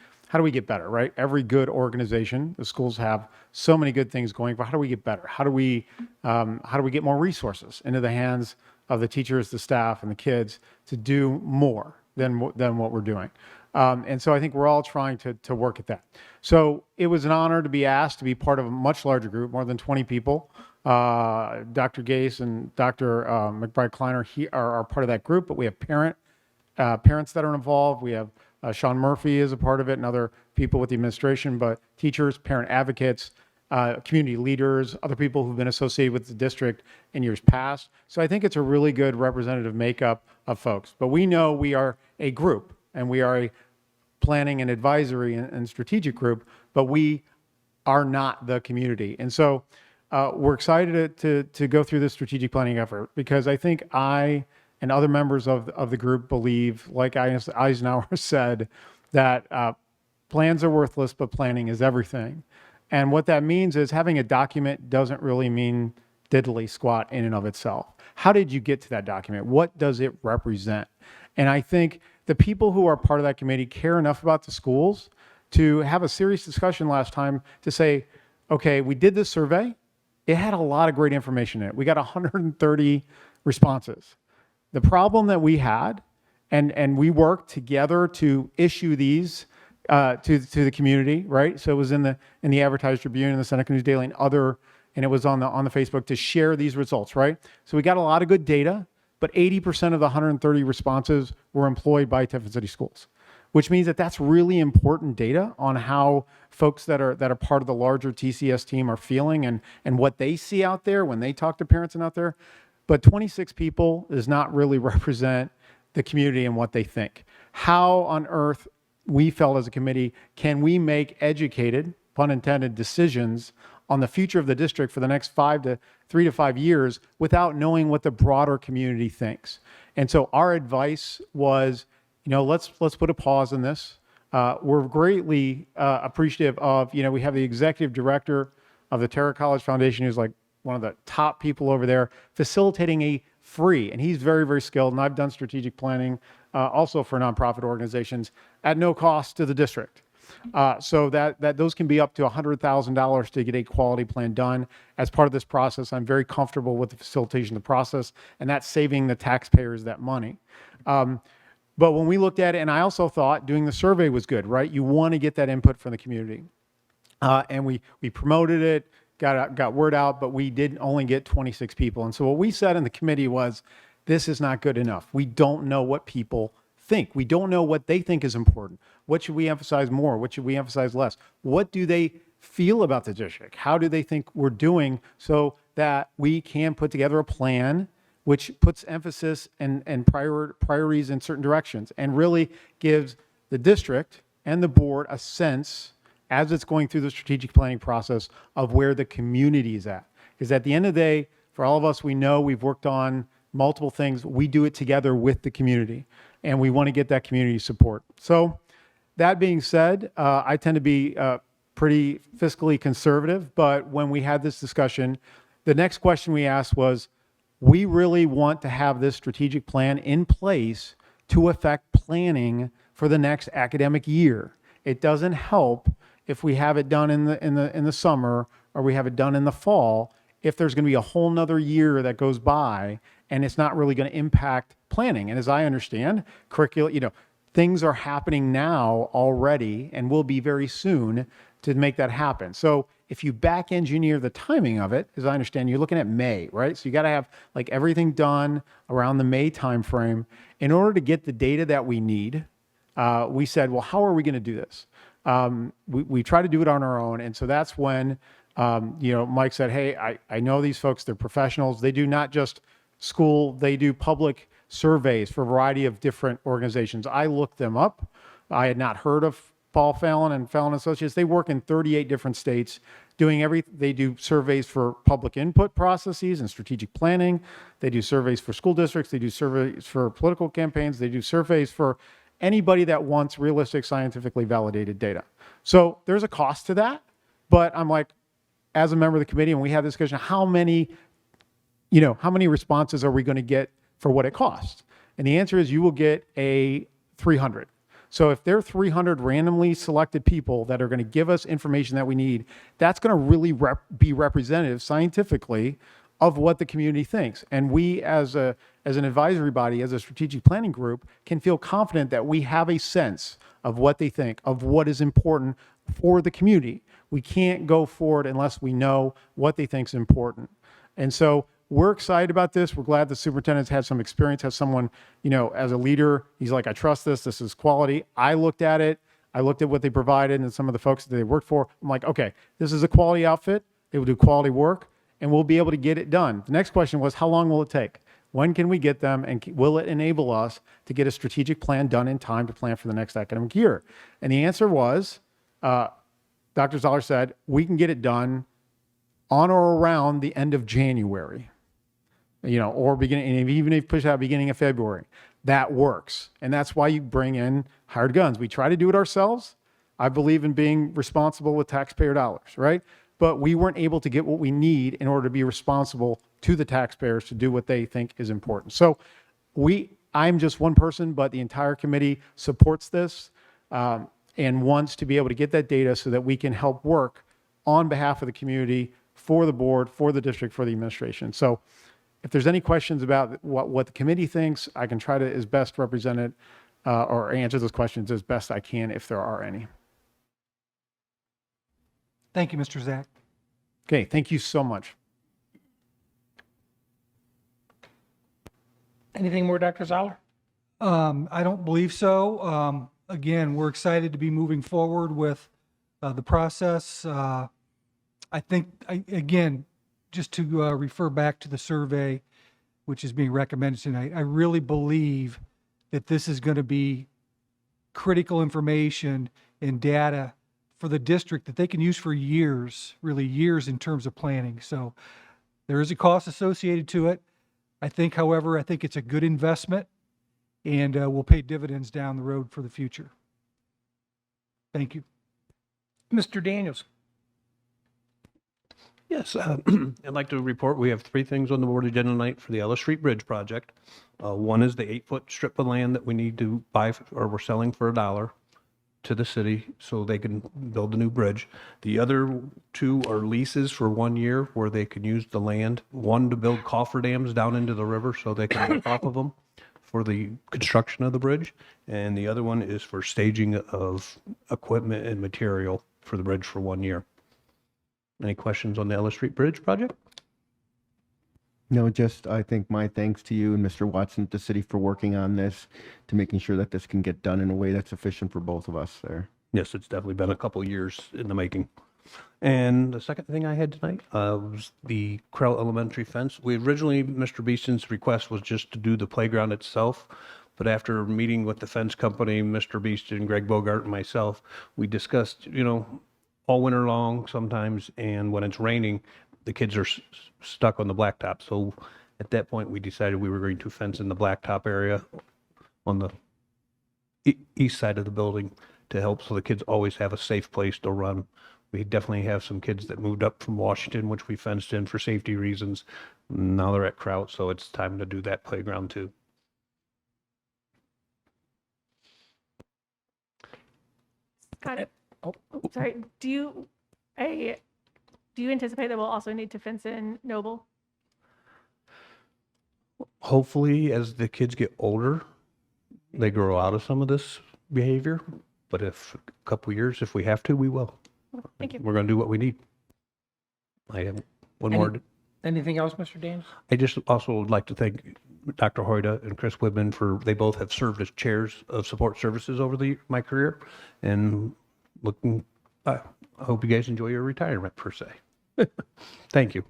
get better, right? Every good organization, the schools have so many good things going, but how do we get better? How do we get more resources into the hands of the teachers, the staff, and the kids to do more than what we're doing? And so I think we're all trying to work at that. So it was an honor to be asked to be part of a much larger group, more than 20 people. Dr. Gase and Dr. McBride-Kleiner are part of that group, but we have parents that are involved. We have Sean Murphy is a part of it, and other people with the administration, but teachers, parent advocates, community leaders, other people who've been associated with the district in years past. So I think it's a really good representative makeup of folks. But we know we are a group, and we are a planning and advisory and strategic group, but we are not the community. And so we're excited to go through this strategic planning effort, because I think I and other members of the group believe, like Eisenhower said, that plans are worthless, but planning is everything. And what that means is having a document doesn't really mean diddly squat in and of itself. How did you get to that document? What does it represent? And I think the people who are part of that committee care enough about the schools to have a serious discussion last time to say, okay, we did this survey. It had a lot of great information in it. We got 130 responses. The problem that we had, and we worked together to issue these to the community, right? So it was in the Advertiser Tribune and the Seneca News Daily and it was on the Facebook to share these results, right? So we got a lot of good data, but 80% of the 130 responses were employed by Tiffin City Schools, which means that that's really important data on how folks that are part of the larger TCS team are feeling and what they see out there when they talk to parents and out there. But 26 people does not really represent the community and what they think. How on earth, we felt as a committee, can we make educated, pun intended, decisions on the future of the district for the next 3 to 5 years without knowing what the broader community thinks? And so our advice was, let's put a pause on this. We're greatly appreciative of, we have the executive director of the Terra College Foundation, who's like one of the top people over there, facilitating a free, and he's very, very skilled, and I've done strategic planning also for nonprofit organizations at no cost to the district. So that those can be up to $100,000 to get a quality plan done. As part of this process, I'm very comfortable with the facilitation of the process, and that's saving the taxpayers that money. But when we looked at it, and I also thought doing the survey was good, right? You want to get that input from the community. And we promoted it, got word out, but we did only get 26 people. And so what we said in the committee was, this is not good enough. We don't know what people think. We don't know what they think is important. What should we emphasize more? What should we emphasize less? What do they feel about the district? How do they think we're doing so that we can put together a plan which puts emphasis and priorities in certain directions and really gives the district and the board a sense as it's going through the strategic planning process of where the community is at. Because at the end of the day, for all of us, we know we've worked on multiple things. We do it together with the community, and we want to get that community support. So that being said, I tend to be pretty fiscally conservative, but when we had this discussion, the next question we asked was, we really want to have this strategic plan in place to affect planning for the next academic year. It doesn't help if we have it done in the summer or we have it done in the fall, if there's going to be a whole nother year that goes by and it's not really going to impact planning. And as I understand, curriculum, things are happening now already and will be very soon to make that happen. So if you back engineer the timing of it, as I understand, you're looking at May, right? So you got to have like everything done around the May timeframe. In order to get the data that we need, we said, well, how are we going to do this? We try to do it on our own. And so that's when, Mike said, hey, I know these folks, they're professionals. They do not just school, they do public surveys for a variety of different organizations. I looked them up. I had not heard of Paul Fallon and Fallon Associates. They work in 38 different states doing they do surveys for public input processes and strategic planning. They do surveys for school districts. They do surveys for political campaigns. They do surveys for anybody that wants realistic, scientifically validated data. So there's a cost to that, but I'm like, as a member of the committee, and we had this discussion, how many responses are we going to get for what it costs? And the answer is you will get a 300. So if there are 300 randomly selected people that are going to give us information that we need, that's going to really be representative scientifically of what the community thinks. And we as an advisory body, as a strategic planning group, can feel confident that we have a sense of what they think, of what is important for the community. We can't go forward unless we know what they think is important. And so we're excited about this. We're glad the superintendent's had some experience, has someone, as a leader, he's like, I trust this. This is quality. I looked at it. I looked at what they provided and some of the folks that they worked for. I'm like, okay, this is a quality outfit. They will do quality work and we'll be able to get it done. The next question was, how long will it take? When can we get them? And will it enable us to get a strategic plan done in time to plan for the next academic year? And the answer was, Dr. Zoller said, we can get it done on or around the end of January. Or beginning, and even if you push out beginning of February, that works. And that's why you bring in hired guns. We try to do it ourselves. I believe in being responsible with taxpayer dollars, right? But we weren't able to get what we need in order to be responsible to the taxpayers to do what they think is important. So I'm just one person, but the entire committee supports this and wants to be able to get that data so that we can help work on behalf of the community, for the board, for the district, for the administration. So if there's any questions about what the committee thinks, I can try to as best represent it or answer those questions as best I can if there are any. Thank you, Mr. Zach. Okay, thank you so much. Anything more, Dr. Zoller? I don't believe so. Again, we're excited to be moving forward with the process. I think, again, just to refer back to the survey, which is being recommended tonight, I really believe that this is going to be critical information and data for the district that they can use for years, really years in terms of planning. So there is a cost associated to it. I think, however, I think it's a good investment and will pay dividends down the road for the future. Thank you. Mr. Daniels. Yes, I'd like to report we have 3 things on the board agenda tonight for the Ellis Street Bridge project. One is the 8-foot strip of land that we need to buy, or we're selling for $1 to the city so they can build a new bridge. The other 2 are leases for 1 year where they can use the land, one to build cofferdams down into the river so they can work off of them for the construction of the bridge. And the other one is for staging of equipment and material for the bridge for 1 year. Any questions on the Ellis Street Bridge project? No, just I think my thanks to you and Mr. Watson at the city for working on this, to making sure that this can get done in a way that's efficient for both of us there. Yes, it's definitely been a couple of years in the making. And the second thing I had tonight was the Krell Elementary fence. We originally, Mr. Beeston's request was just to do the playground itself. But after meeting with the fence company, Mr. Beeston, Greg Bogart, and myself, we discussed, all winter long sometimes, and when it's raining, the kids are stuck on the blacktop. So at that point, we decided we were going to fence in the blacktop area on the east side of the building to help so the kids always have a safe place to run. We definitely have some kids that moved up from Washington, which we fenced in for safety reasons. Now they're at Kraut, so it's time to do that playground too. Got it. Sorry. Do you anticipate that we'll also need to fence in Noble? Hopefully, as the kids get older, they grow out of some of this behavior. But if a couple years, if we have to, we will. Thank you. We're going to do what we need. I have one more. Anything else, Mr. Daniels? I just also would like to thank Dr. Hoyda and Chris Whitman they both have served as chairs of support services over my career. And I hope you guys enjoy your retirement, per se. Thank you.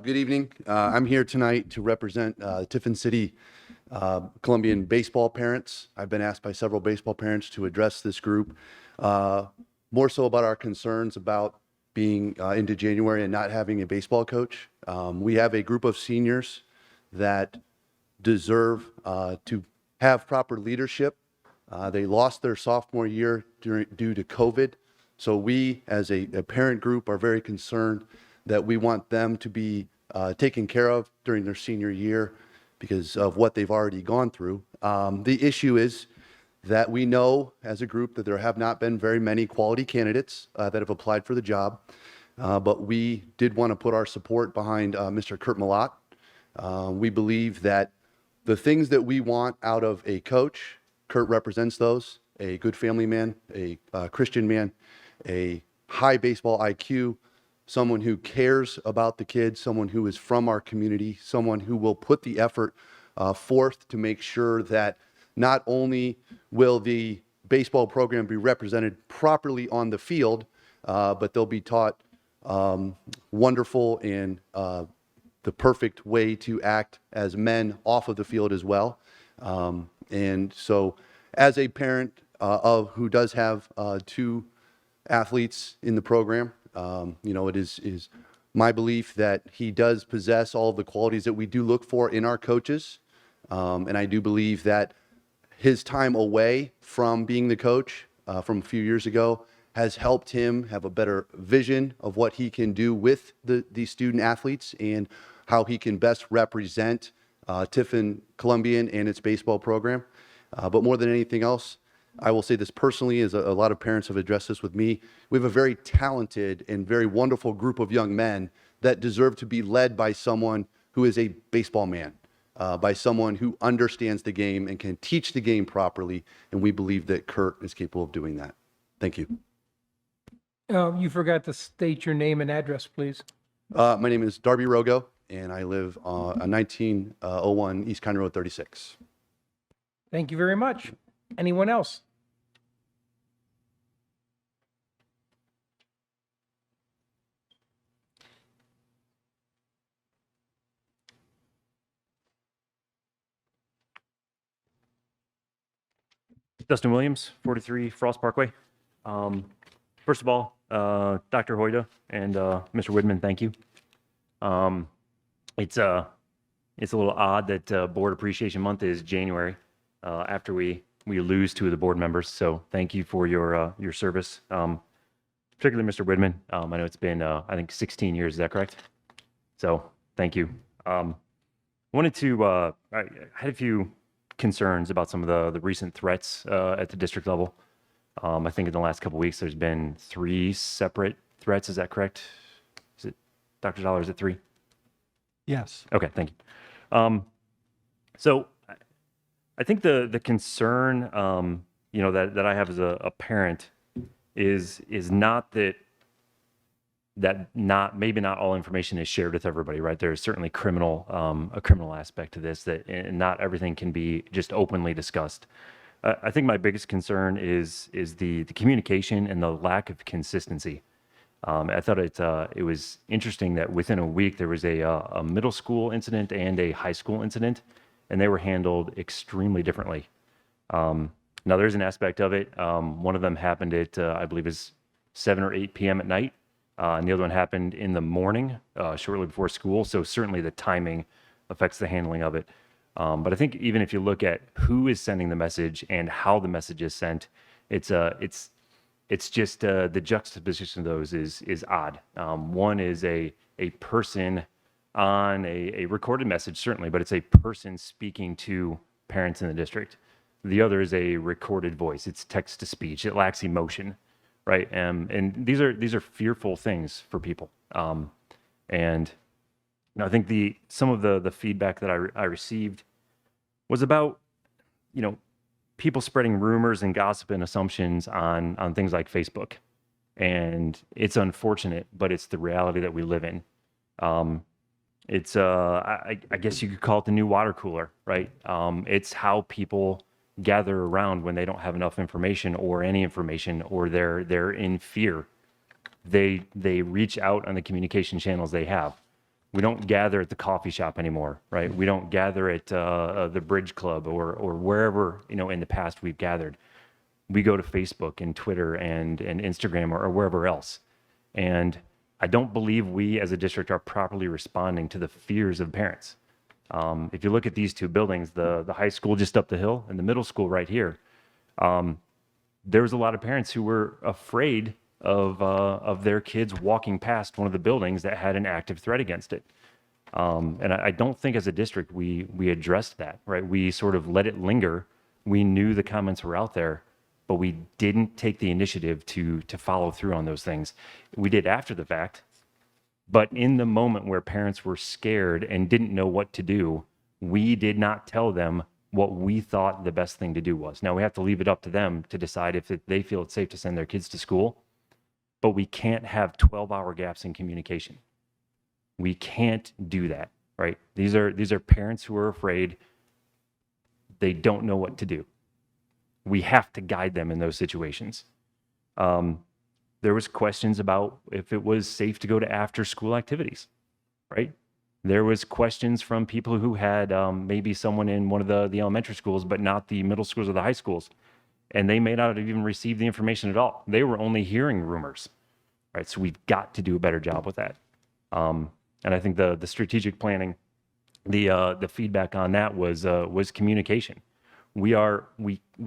Good evening. I'm here tonight to represent Tiffin City Columbian baseball parents. I've been asked by several baseball parents to address this group, more so about our concerns about being into January and not having a baseball coach. We have a group of seniors that deserve to have proper leadership. They lost their sophomore year due to COVID. So we, as a parent group, are very concerned that we want them to be taken care of during their senior year because of what they've already gone through. The issue is that we know as a group that there have not been very many quality candidates that have applied for the job, but we did want to put our support behind Mr. Kurt Malott. We believe that the things that we want out of a coach, Kurt represents those: a good family man, a Christian man, a high baseball IQ, someone who cares about the kids, someone who is from our community, someone who will put the effort forth to make sure that not only will the baseball program be represented properly on the field, but they'll be taught wonderful and the perfect way to act as men off of the field as well. And so as a parent who does have 2 athletes in the program, it is my belief that he does possess all of the qualities that we do look for in our coaches. And I do believe that his time away from being the coach from a few years ago has helped him have a better vision of what he can do with the student athletes and how he can best represent Tiffin Columbian and its baseball program. But more than anything else, I will say this personally, as a lot of parents have addressed this with me, we have a very talented and very wonderful group of young men that deserve to be led by someone who is a baseball man, by someone who understands the game and can teach the game properly. And we believe that Kurt is capable of doing that. Thank you. You forgot to state your name and address, please. My name is Darby Rogo, and I live on 1901 East County Road 36. Thank you very much. Anyone else? Dustin Williams, 43 Frost Parkway. First of all, Dr. Hoyda and Mr. Widman, thank you. It's a little odd that Board Appreciation Month is January after we lose two of the board members. So thank you for your service, particularly Mr. Widman. I know it's been I think 16 years. Is that correct? So thank you. I had a few concerns about some of the recent threats at the district level. I think in the last couple of weeks, there's been 3 separate threats. Is that correct? Is it, Dr. Zoller, is it 3? Yes. Okay, thank you. So I think the concern, that I have as a parent is not that maybe not all information is shared with everybody, right? There's certainly a criminal aspect to this, and not everything can be just openly discussed. I think my biggest concern is the communication and the lack of consistency. I thought it was interesting that within a week there was a middle school incident and a high school incident, and they were handled extremely differently. Now there's an aspect of it. One of them happened at I believe is 7 or 8 p.m. at night. And the other one happened in the morning, shortly before school. So certainly the timing affects the handling of it. But I think even if you look at who is sending the message and how the message is sent, it's just the juxtaposition of those is odd. One is a person on a recorded message, certainly, but it's a person speaking to parents in the district. The other is a recorded voice. It's text to speech. It lacks emotion. Right. And these are fearful things for people. And I think some of the feedback that I received was about, people spreading rumors and gossip and assumptions on things like Facebook. And it's unfortunate, but it's the reality that we live in. It's I guess you could call it the new water cooler, right? It's how people gather around when they don't have enough information or any information, or they're in fear. They reach out on the communication channels they have. We don't gather at the coffee shop anymore, right? We don't gather at the bridge club or wherever, in the past we've gathered. We go to Facebook and Twitter and Instagram or wherever else. And I don't believe we as a district are properly responding to the fears of parents. If you look at these two buildings, the high school just up the hill and the middle school right here, there was a lot of parents who were afraid of their kids walking past one of the buildings that had an active threat against it. And I don't think as a district we addressed that, right? We sort of let it linger. We knew the comments were out there, but we didn't take the initiative to follow through on those things. We did after the fact. But in the moment where parents were scared and didn't know what to do, we did not tell them what we thought the best thing to do was. Now we have to leave it up to them to decide if they feel it's safe to send their kids to school, but we can't have 12-hour gaps in communication. We can't do that, right? These are parents who are afraid. They don't know what to do. We have to guide them in those situations. There was questions about if it was safe to go to after-school activities, right? There was questions from people who had maybe someone in one of the elementary schools, but not the middle schools or the high schools. And they may not have even received the information at all. They were only hearing rumors, right? So we've got to do a better job with that. And I think the strategic planning, the feedback on that was communication. We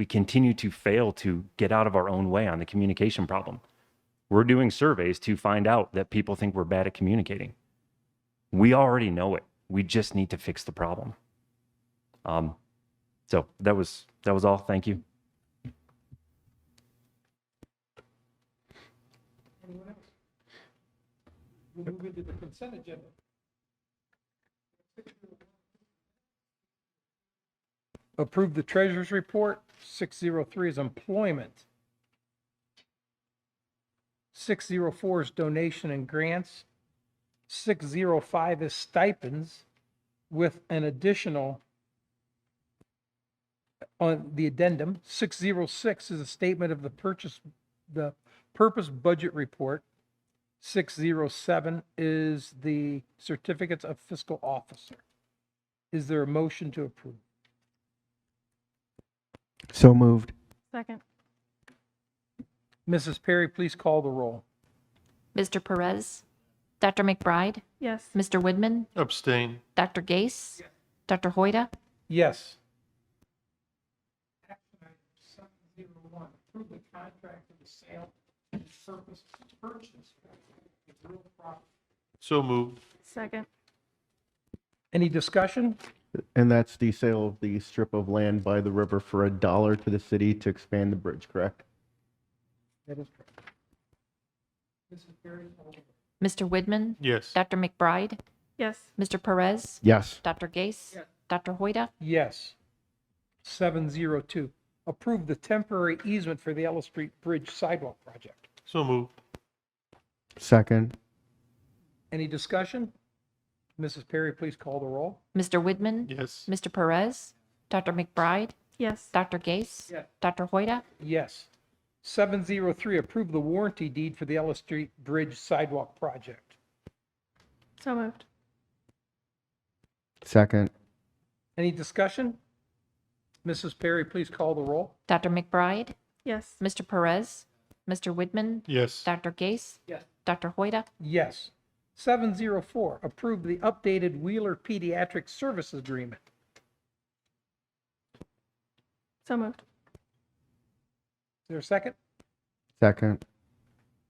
continue to fail to get out of our own way on the communication problem. We're doing surveys to find out that people think we're bad at communicating. We already know it. We just need to fix the problem. So that was all. Thank you. Anyone else? We'll move into the consent agenda. Approve the treasurer's report. 603 is employment. 604 is donation and grants. 605 is stipends with an additional on the addendum. 606 is a statement of the purpose budget report. 607 is the certificates of fiscal officer. Is there a motion to approve? So moved. Second. Mrs. Perry, please call the roll. Mr. Perez, Dr. McBride, Yes. Mr. Woodman, Abstain. Dr. Gase, Dr. Hoyda, Yes. Action item 701, approve the contract for the sale and purpose purchase of real property. So moved. Second. Any discussion? And that's the sale of the strip of land by the river for $1 to the city to expand the bridge, correct? That is correct. Mrs. Perry, call the roll. Mr. Woodman, Yes. Dr. McBride, Yes. Mr. Perez, Yes. Dr. Gase, Dr. Hoyda, Yes. 702, approve the temporary easement for the Ellis Street Bridge sidewalk project. So moved. Second. Any discussion? Mrs. Perry, please call the roll. Mr. Woodman, Yes. Mr. Perez, Dr. McBride, Yes. Dr. Gase, Dr. Hoyda, Yes. 703, approve the warranty deed for the Ellis Street Bridge sidewalk project. So moved. Second. Any discussion? Mrs. Perry, please call the roll. Dr. McBride, Yes. Mr. Perez, Mr. Woodman, Yes. Dr. Gase, Dr. Hoyda, Yes. 704, approve the updated Wheeler Pediatric Services Agreement. So moved. Is there a second? Second.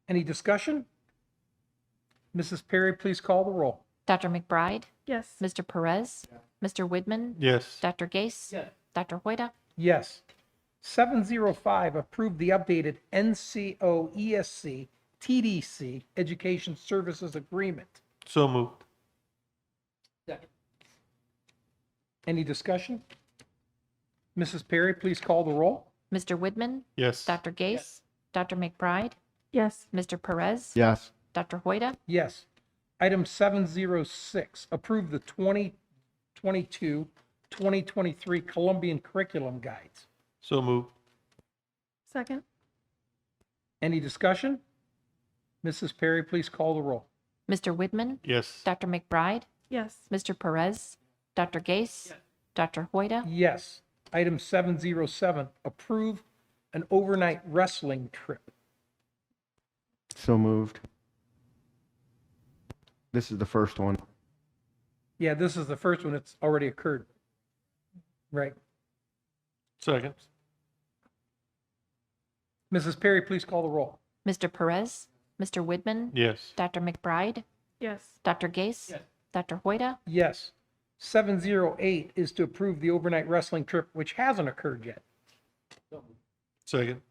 Any discussion? Mrs. Perry, please call the roll. Dr. McBride, Yes. Mr. Perez, Mr. Woodman, Yes. Dr. Gase, Dr. Hoyda, Yes. 705, approve the updated NCO ESC TDC Education Services Agreement. So moved. Any discussion? Mrs. Perry, please call the roll. Mr. Woodman, Yes. Dr. Gase, Dr. McBride, Yes. Mr. Perez, Yes. Dr. Hoyda, Yes. Item 706, approve the 2022-2023 Columbian Curriculum Guides. So moved. Second. Any discussion? Mrs. Perry, please call the roll. Mr. Woodman, Yes. Dr. McBride, Yes. Mr. Perez, Dr. Gase, Dr. Hoyda, Yes. Item 707, approve an overnight wrestling trip. So moved. This is the first one. Yeah, this is the first one. It's already occurred. Right. Second. Mrs. Perry, please call the roll. Mr. Perez, Mr. Woodman, Yes. Dr. McBride, Yes. Dr. Gase, Dr. Hoyda, Yes. 708 is to approve the overnight wrestling trip, which hasn't occurred yet. Second.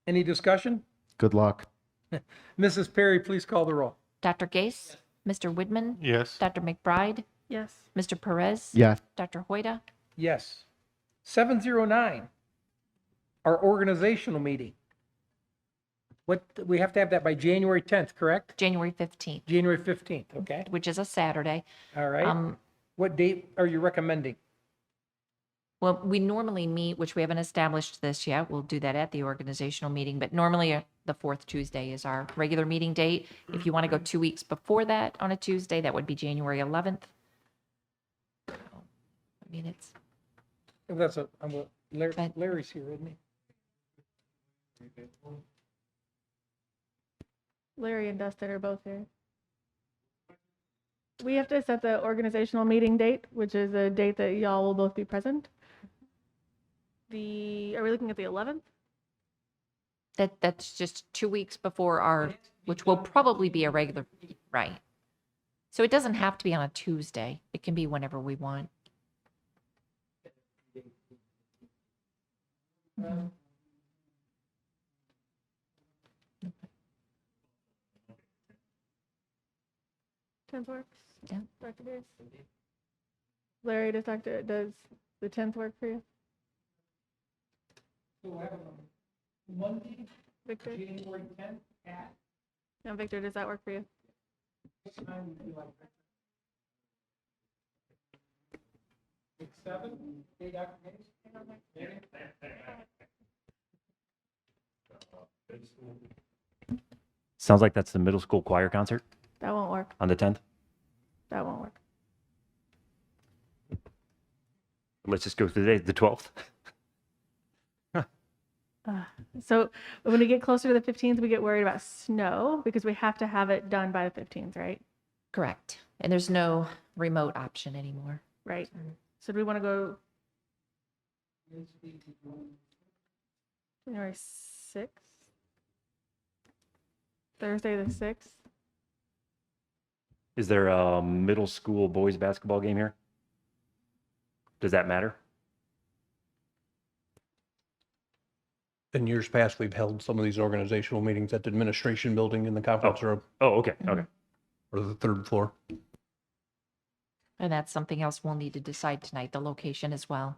Any discussion? Good luck. Mrs. Perry, please call the roll. Dr. Gase, Mr. Woodman, Yes. Dr. McBride, Yes. Mr. Perez, Yes. Dr. Hoyda, Yes. 709, our organizational meeting. We have to have that by January 10th, correct? January 15th, January 15th, okay? which is a Saturday. All right. What date are you recommending? Well, we normally meet, which we haven't established this yet. We'll do that at the organizational meeting, but normally the fourth Tuesday is our regular meeting date. If you want to go 2 weeks before that on a Tuesday, that would be January 11th. I mean, it's, Larry's here, isn't he? Larry and Dustin are both here. We have to set the organizational meeting date, which is a date that y'all will both be present. Are we looking at the 11th? that's just 2 weeks before our, which will probably be a regular, right? So it doesn't have to be on a Tuesday. It can be whenever we want. Mhm. Tenth works. Yeah. Dr. Beers? Larry, does the 10th work for you? So we'll have a Monday, Victor? January 10th at No, Victor, does that work for you? what time would you like? 6, 7, 8 Dr. Hayes? Sounds like that's the middle school choir concert That won't work. on the 10th. That won't work. Let's just go through the 12th. So when we get closer to the 15th, we get worried about snow because we have to have it done by the 15th, right? Correct. And there's no remote option anymore. Right. So do we want to go January 6th? Thursday the 6th? Is there a middle school boys basketball game here? Does that matter? In years past, we've held some of these organizational meetings at the administration building in the conference room Oh, okay, okay. or the third floor. And that's something else we'll need to decide tonight, the location as well.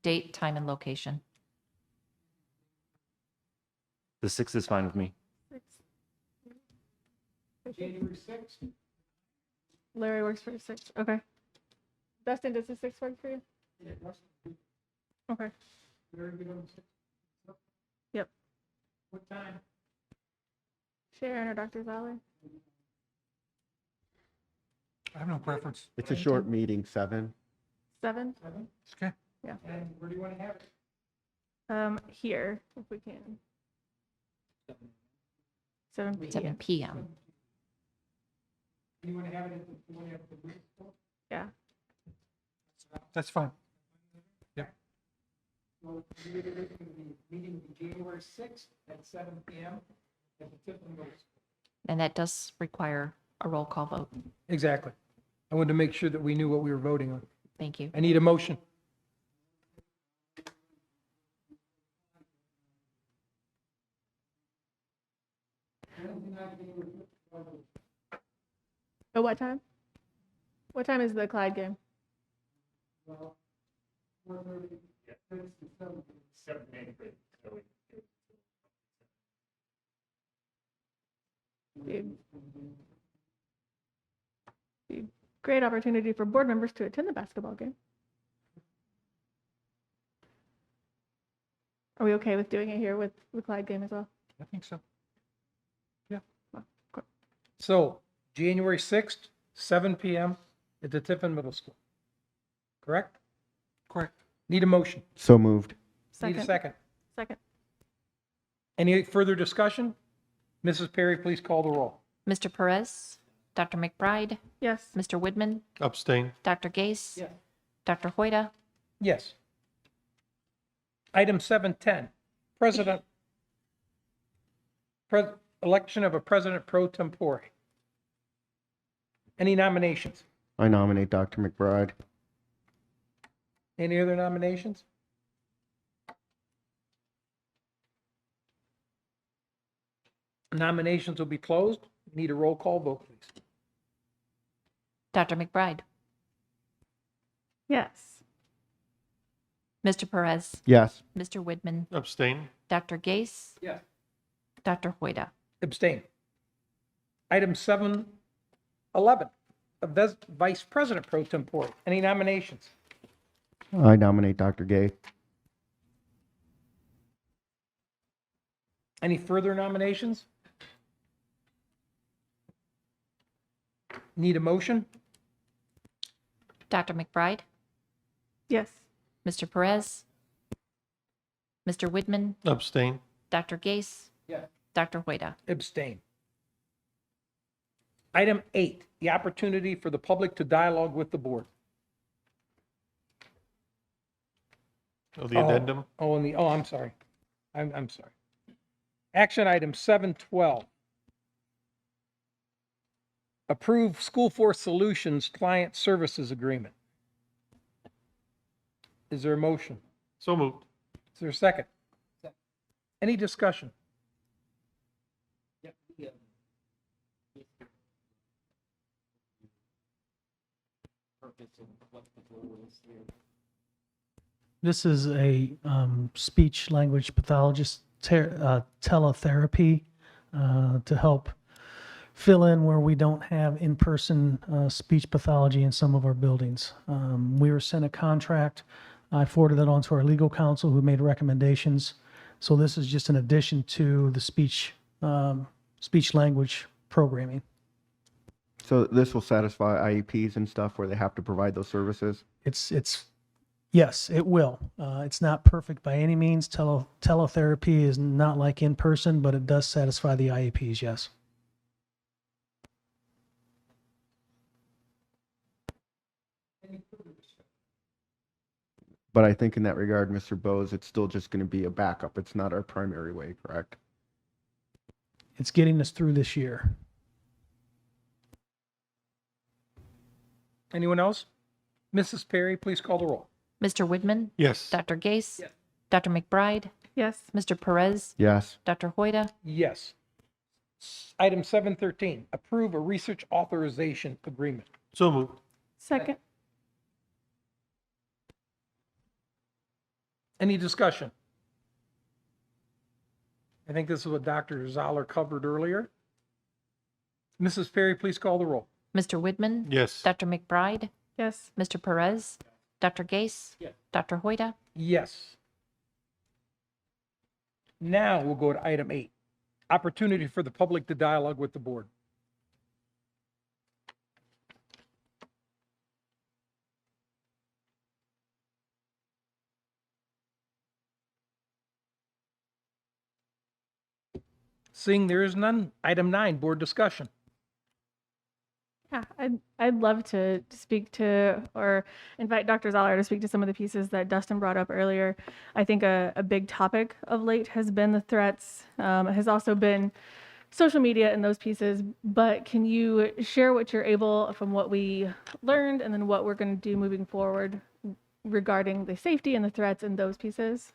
Date, time, and location. The 6th is fine with me. January 6th? Larry works for the 6th. Okay. Dustin, does the 6th work for you? Yeah, that's Okay. very good on the 6th. Yep. What time? Sharon or Dr. Zoller? I have no preference. It's a short meeting, 7. 7? 7? Okay. Yeah. And where do you want to have it? Here, if we can. 7 p.m. 7 p.m. You want to have it at the, you want to have it at the middle school? Yeah. That's fine. So we're going to be meeting January 6th at 7 p.m. at the Tiffin Middle School. And that does require a roll call vote. Exactly. I wanted to make sure that we knew what we were voting on. Thank you. I need a motion. At what time? What time is the Clyde game? Well, 4:30, 6 to 7. Be a great opportunity for board members to attend the basketball game. Are we okay with doing it here with the Clyde game as well? I think so. Yeah. Cool. So, January 6th, 7 p.m. at the Tiffin Middle School. Correct? Correct. Need a motion. So moved. Need a second. Second. Any further discussion? Mrs. Perry, please call the roll. Mr. Perez, Dr. McBride, Yes. Mr. Woodman, Abstain. Dr. Gase, Yes. Dr. Hoyda, Yes. Item 710, election of a president pro tempore. Any nominations? I nominate Dr. McBride. Any other nominations? Nominations will be closed. Need a roll call vote, please. Dr. McBride, Yes. Mr. Perez, Yes. Mr. Woodman, Abstain. Dr. Gase, Yes. Dr. Hoyda. Abstain. Item 711, vice president pro tempore. Any nominations? I nominate Dr. Gay. Any further nominations? Need a motion? Dr. McBride, Yes. Mr. Perez, Mr. Woodman, Abstain. Dr. Gase, Yes. Dr. Hoyda. Abstain. Item 8, the opportunity for the public to dialogue with the board. Oh, the addendum. I'm sorry. I'm sorry. Action item 712. Approve School Force Solutions Client Services Agreement. Is there a motion? So moved. Is there a second? Any discussion? purpose and what the goal is here? This is a speech language pathologist teletherapy to help fill in where we don't have in-person speech pathology in some of our buildings. We were sent a contract. I forwarded that on to our legal counsel who made recommendations. So this is just an addition to the speech language programming. So this will satisfy IEPs and stuff where they have to provide those services? Yes, it will. It's not perfect by any means. Teletherapy is not like in person, but it does satisfy the IEPs, yes. But I think in that regard, Mr. Bose, it's still just going to be a backup. It's not our primary way, correct? It's getting us through this year. Anyone else? Mrs. Perry, please call the roll. Mr. Widman? Yes. Dr. Gase? Dr. McBride? Yes. Mr. Perez? Yes. Dr. Hoyda? Yes. Item 713, approve a research authorization agreement. So moved. Second. Any discussion? I think this is what Dr. Zoller covered earlier. Mrs. Perry, please call the roll. Mr. Widman? Yes. Dr. McBride? Yes. Mr. Perez? Dr. Gase? Dr. Hoyda? Yes. Now we'll go to item 8, opportunity for the public to dialogue with the board. Seeing there is none, item 9, board discussion. Yeah, I'd love to speak to or invite Dr. Zoller to speak to some of the pieces that Dustin brought up earlier. I think a big topic of late has been the threats, has also been social media and those pieces. But can you share what you're able from what we learned and then what we're going to do moving forward regarding the safety and the threats and those pieces?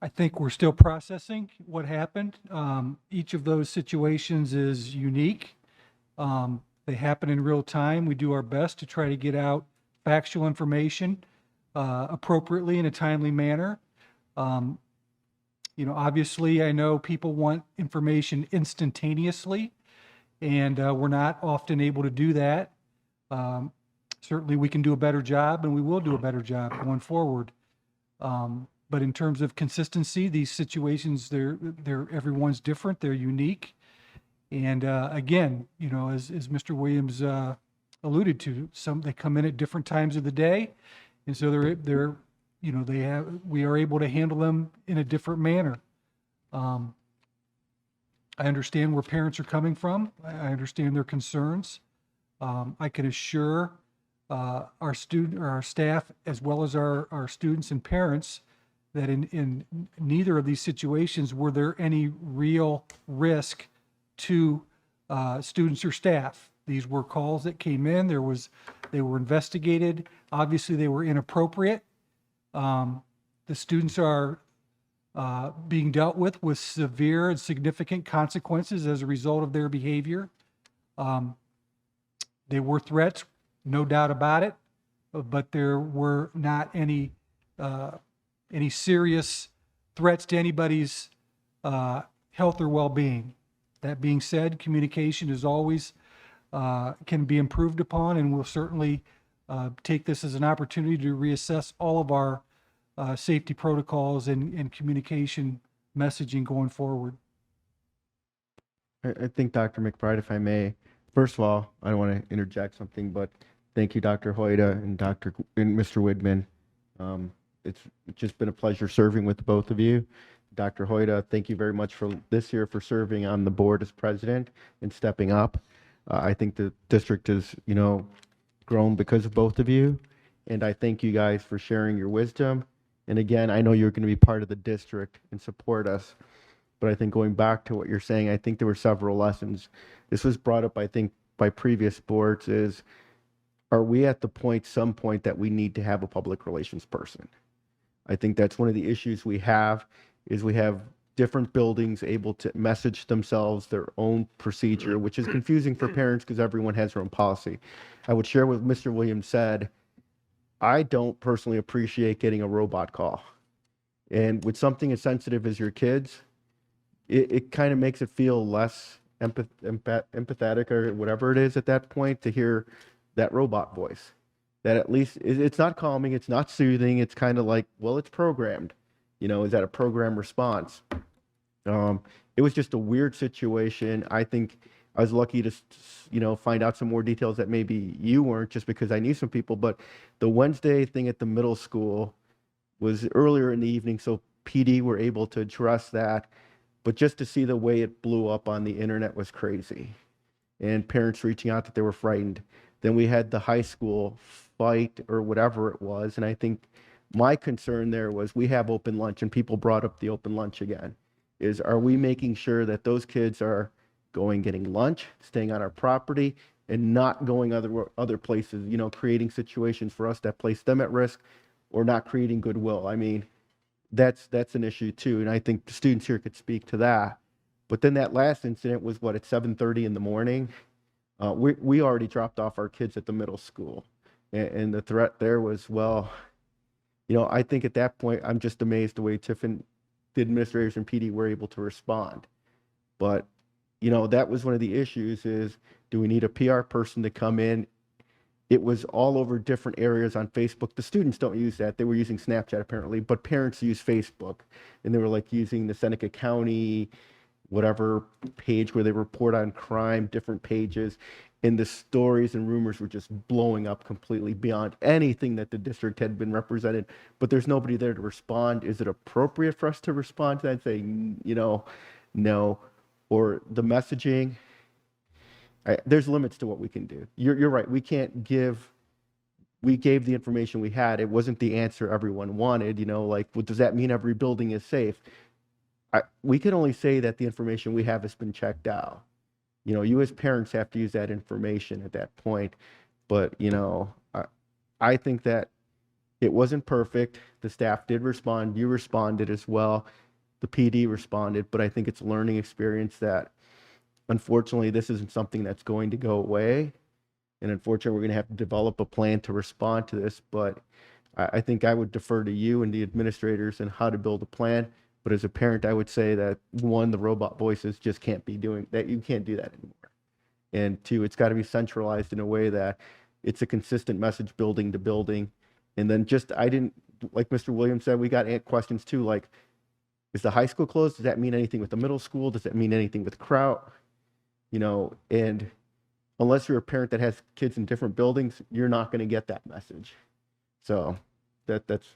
I think we're still processing what happened. Each of those situations is unique. They happen in real time. We do our best to try to get out factual information appropriately in a timely manner. Obviously, I know people want information instantaneously, and we're not often able to do that. Certainly, we can do a better job, and we will do a better job going forward. But in terms of consistency, these situations, everyone's different, they're unique. And again, as Mr. Williams alluded to, they come in at different times of the day. And so we are able to handle them in a different manner. I understand where parents are coming from. I understand their concerns. I can assure our staff, as well as our students and parents, that in neither of these situations were there any real risk to students or staff. These were calls that came in. They were investigated. Obviously, they were inappropriate. The students are being dealt with severe and significant consequences as a result of their behavior. They were threats, no doubt about it, but there were not any serious threats to anybody's health or well-being. That being said, communication is always can be improved upon, and we'll certainly take this as an opportunity to reassess all of our safety protocols and communication messaging going forward. I think, Dr. McBride, if I may, first of all, I don't want to interject something, but thank you, Dr. Hoyda and Mr. Widman. It's just been a pleasure serving with both of you. Dr. Hoyda, thank you very much for this year for serving on the board as president and stepping up. I think the district has, grown because of both of you. And I thank you guys for sharing your wisdom. And again, I know you're going to be part of the district and support us. But I think going back to what you're saying, I think there were several lessons. This was brought up, I think, by previous boards is, are we at some point that we need to have a public relations person? I think that's one of the issues we have is we have different buildings able to message themselves their own procedure, which is confusing for parents because everyone has their own policy. I would share what Mr. Williams said. I don't personally appreciate getting a robot call. And with something as sensitive as your kids, it kind of makes it feel less empathetic or whatever it is at that point to hear that robot voice. That at least it's not calming, it's not soothing, it's kind of like, well, it's programmed. Is that a program response? It was just a weird situation. I think I was lucky to, find out some more details that maybe you weren't, just because I knew some people. But the Wednesday thing at the middle school was earlier in the evening, so PD were able to address that. But just to see the way it blew up on the internet was crazy. And parents reaching out that they were frightened. Then we had the high school fight or whatever it was. And I think my concern there was, we have open lunch, and people brought up the open lunch again. Are we making sure that those kids are getting lunch, staying on our property, and not going other places, creating situations for us that place them at risk, or not creating goodwill? I mean, that's an issue too. And I think the students here could speak to that. But then that last incident was at 7:30 in the morning. We already dropped off our kids at the middle school. And the threat there was, I think at that point, I'm just amazed the way Tiffin, the administrators and PD were able to respond. But, that was one of the issues is, do we need a PR person to come in? It was all over different areas on Facebook. The students don't use that. They were using Snapchat apparently, but parents use Facebook. And they were using the Seneca County, whatever page where they report on crime, different pages. And the stories and rumors were just blowing up completely beyond anything that the district had been represented. But there's nobody there to respond. Is it appropriate for us to respond to that and say, no? Or the messaging, there's limits to what we can do. You're right. We gave the information we had. It wasn't the answer everyone wanted. Does that mean every building is safe? We can only say that the information we have has been checked out. You as parents have to use that information at that point. But, I think that it wasn't perfect. The staff did respond. You responded as well. The PD responded. But I think it's a learning experience that, unfortunately, this isn't something that's going to go away. And unfortunately, we're going to have to develop a plan to respond to this. But I think I would defer to you and the administrators and how to build a plan. But as a parent, I would say that, one, the robot voices just can't be doing that. You can't do that anymore. And two, it's got to be centralized in a way that it's a consistent message building to building. And then like Mr. Williams said, we got questions too, like, is the high school closed? Does that mean anything with the middle school? Does that mean anything with Kraut? And unless you're a parent that has kids in different buildings, you're not going to get that message. So that's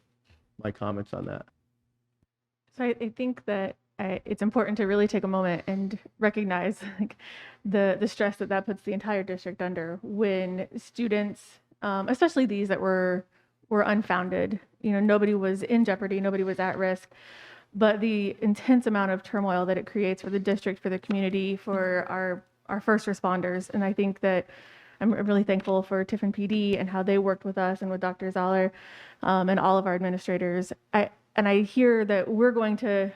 my comments on that. So I think that it's important to really take a moment and recognize the stress that puts the entire district under when students, especially these that were unfounded, nobody was in jeopardy, nobody was at risk, but the intense amount of turmoil that it creates for the district, for the community, for our first responders. And I think that I'm really thankful for Tiffin PD and how they worked with us and with Dr. Zoller and all of our administrators. And I hear that we're going to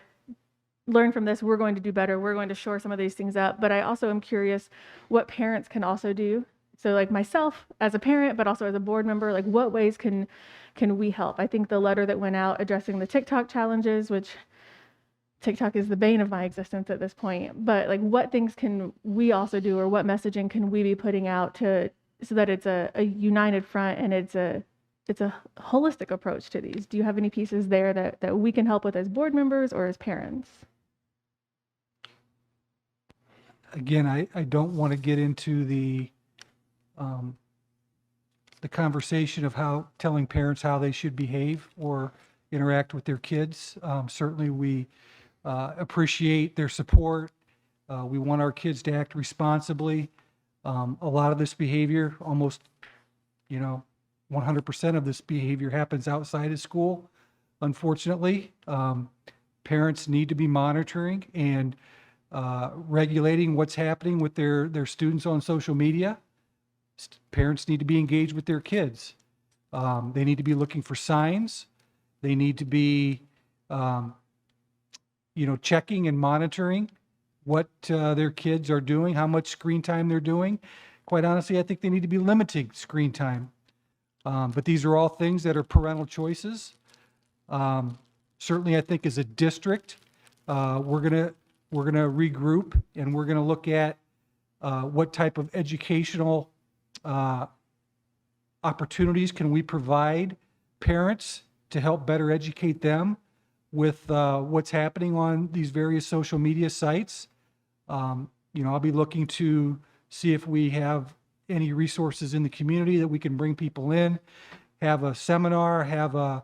learn from this, we're going to do better, we're going to shore some of these things up. But I also am curious what parents can also do. So like myself as a parent, but also as a board member, what ways can we help? I think the letter that went out addressing the TikTok challenges, which TikTok is the bane of my existence at this point, but what things can we also do, or what messaging can we be putting out so that it's a united front and it's a holistic approach to these? Do you have any pieces there that we can help with as board members or as parents? Again, I don't want to get into the conversation of telling parents how they should behave or interact with their kids. Certainly we appreciate their support. We want our kids to act responsibly. A lot of this behavior, almost, 100% of this behavior happens outside of school, unfortunately. Parents need to be monitoring and regulating what's happening with their students on social media. Parents need to be engaged with their kids. They need to be looking for signs. They need to be checking and monitoring what their kids are doing, how much screen time they're doing. Quite honestly, I think they need to be limiting screen time. But these are all things that are parental choices. Certainly, I think as a district, we're gonna regroup and we're gonna look at what type of educational opportunities can we provide parents to help better educate them with what's happening on these various social media sites. I'll be looking to see if we have any resources in the community that we can bring people in, have a seminar, have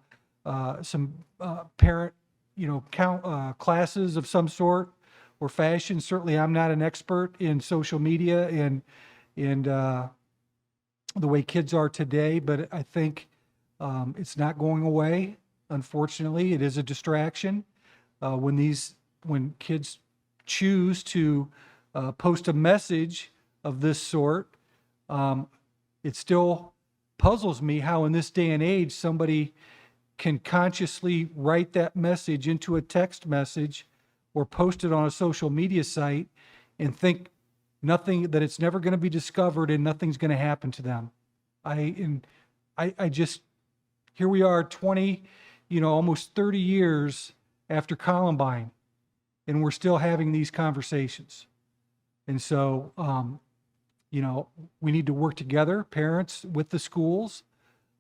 some parent, classes of some sort or fashion. Certainly, I'm not an expert in social media and the way kids are today, but I think it's not going away. Unfortunately, it is a distraction. When kids choose to post a message of this sort, it still puzzles me how in this day and age somebody can consciously write that message into a text message or post it on a social media site and think that it's never going to be discovered and nothing's going to happen to them. I just, here we are 20, almost 30 years after Columbine, and we're still having these conversations. And so, we need to work together, parents with the schools,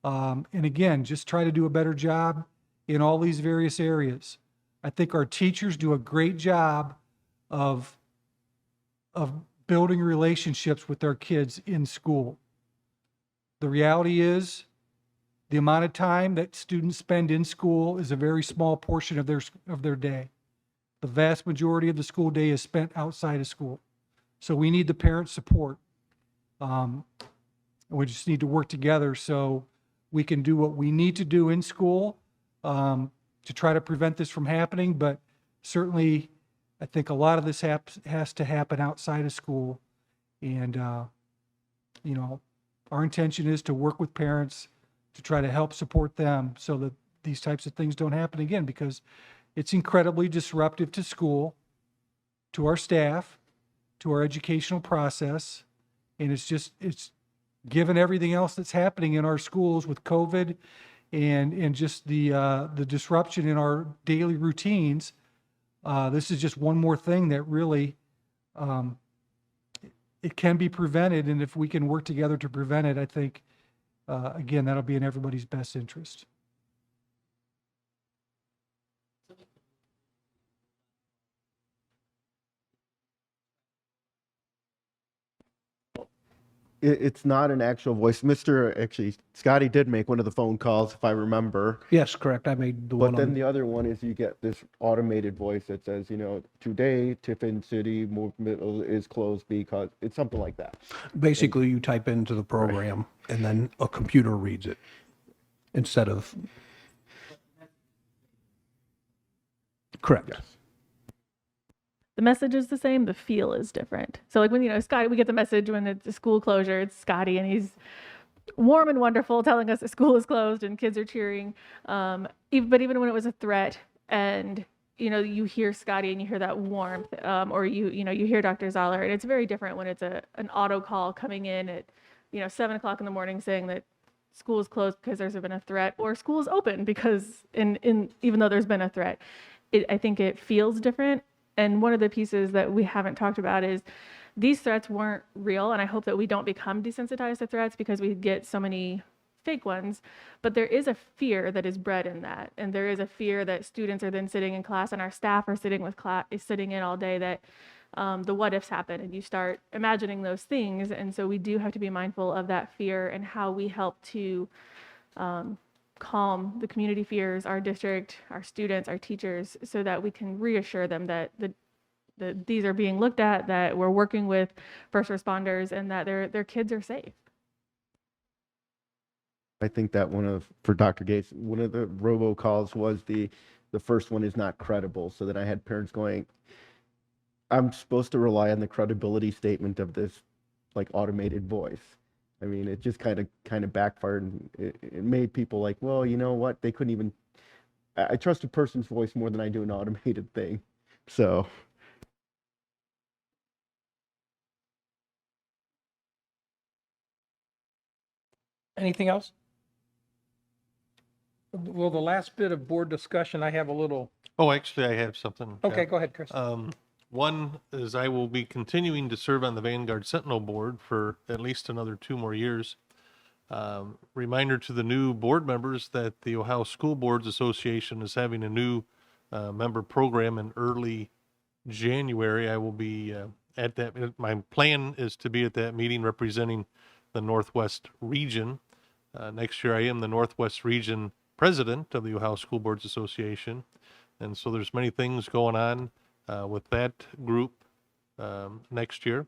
and again, just try to do a better job in all these various areas. I think our teachers do a great job of building relationships with their kids in school. The reality is, the amount of time that students spend in school is a very small portion of their day. The vast majority of the school day is spent outside of school. So we need the parent support. We just need to work together so we can do what we need to do in school to try to prevent this from happening. But certainly, I think a lot of this has to happen outside of school. And, our intention is to work with parents to try to help support them so that these types of things don't happen again, because it's incredibly disruptive to school, to our staff, to our educational process. And it's given everything else that's happening in our schools with COVID and just the disruption in our daily routines. This is just one more thing that really, it can be prevented. And if we can work together to prevent it, I think, again, that'll be in everybody's best interest. It's not an actual voice. Scotty did make one of the phone calls, if I remember. Yes, correct. I made the one But then on. the other one is you get this automated voice that says, today Tiffin City movement is closed because it's something like that. Basically, you type into the program and then a computer reads it instead of. Correct. Yes. The message is the same, the feel is different. So like when, Scotty, we get the message when it's a school closure, it's Scotty and he's warm and wonderful telling us the school is closed and kids are cheering. But even when it was a threat and, you hear Scotty and you hear that warmth, or you hear Dr. Zoller, and it's very different when it's an auto call coming in at, 7 o'clock in the morning saying that school is closed because there's been a threat, or school is open because even though there's been a threat, I think it feels different. And one of the pieces that we haven't talked about is these threats weren't real. And I hope that we don't become desensitized to threats because we get so many fake ones. But there is a fear that is bred in that. And there is a fear that students are then sitting in class and our staff are sitting in all day that the what ifs happen and you start imagining those things. And so we do have to be mindful of that fear and how we help to calm the community fears, our district, our students, our teachers, so that we can reassure them that these are being looked at, that we're working with first responders, and that their kids are safe. I think that for Dr. Gates, one of the robocalls was the first one is not credible. So that I had parents going, I'm supposed to rely on the credibility statement of this like automated voice. I mean, it just kind of backfired, and it made people like, well, you know what? They couldn't even. I trust a person's voice more than I do an automated thing. So, Anything else? Well, the last bit of board discussion, I have a little, Oh, actually, I have something. Jeff. okay, go ahead, Chris. One is I will be continuing to serve on the Vanguard Sentinel Board for at least another 2 more years. Reminder to the new board members that the Ohio School Boards Association is having a new member program in early January. I will be at that. My plan is to be at that meeting representing the Northwest region. Next year, I am the Northwest region president of the Ohio School Boards Association. And so there's many things going on with that group next year.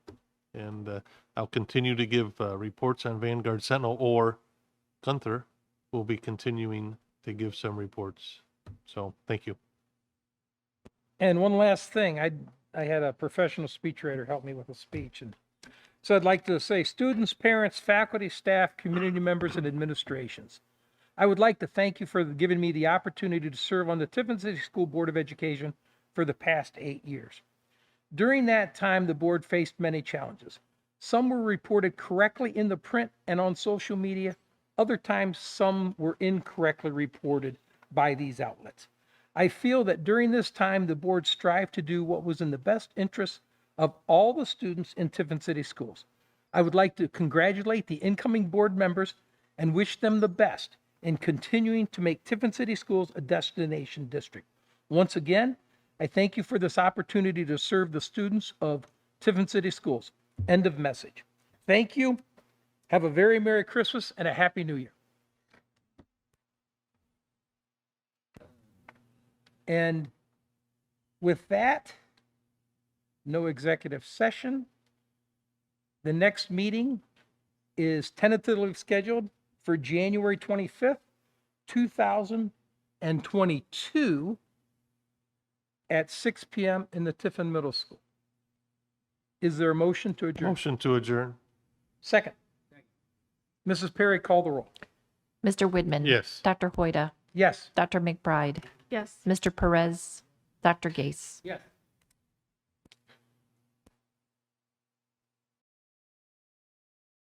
And I'll continue to give reports on Vanguard Sentinel, or Gunther will be continuing to give some reports. So thank you. And one last thing, I had a professional speechwriter help me with a speech. And so I'd like to say, students, parents, faculty, staff, community members, and administrations, I would like to thank you for giving me the opportunity to serve on the Tiffin City School Board of Education for the past 8 years. During that time, the board faced many challenges. Some were reported correctly in the print and on social media. Other times, some were incorrectly reported by these outlets. I feel that during this time, the board strived to do what was in the best interest of all the students in Tiffin City Schools. I would like to congratulate the incoming board members and wish them the best in continuing to make Tiffin City Schools a destination district. Once again, I thank you for this opportunity to serve the students of Tiffin City Schools. End of message. Thank you. Have a very Merry Christmas and a Happy New Year. And with that, no executive session. The next meeting is tentatively scheduled for January 25th, 2022 at 6 p.m. in the Tiffin Middle School. Is there a motion to adjourn? Motion to adjourn. Second. Mrs. Perry, call the roll. Mr. Widman. Yes. Dr. Hoyda. Yes. Dr. McBride. Yes. Mr. Perez. Dr. Gase. Yes.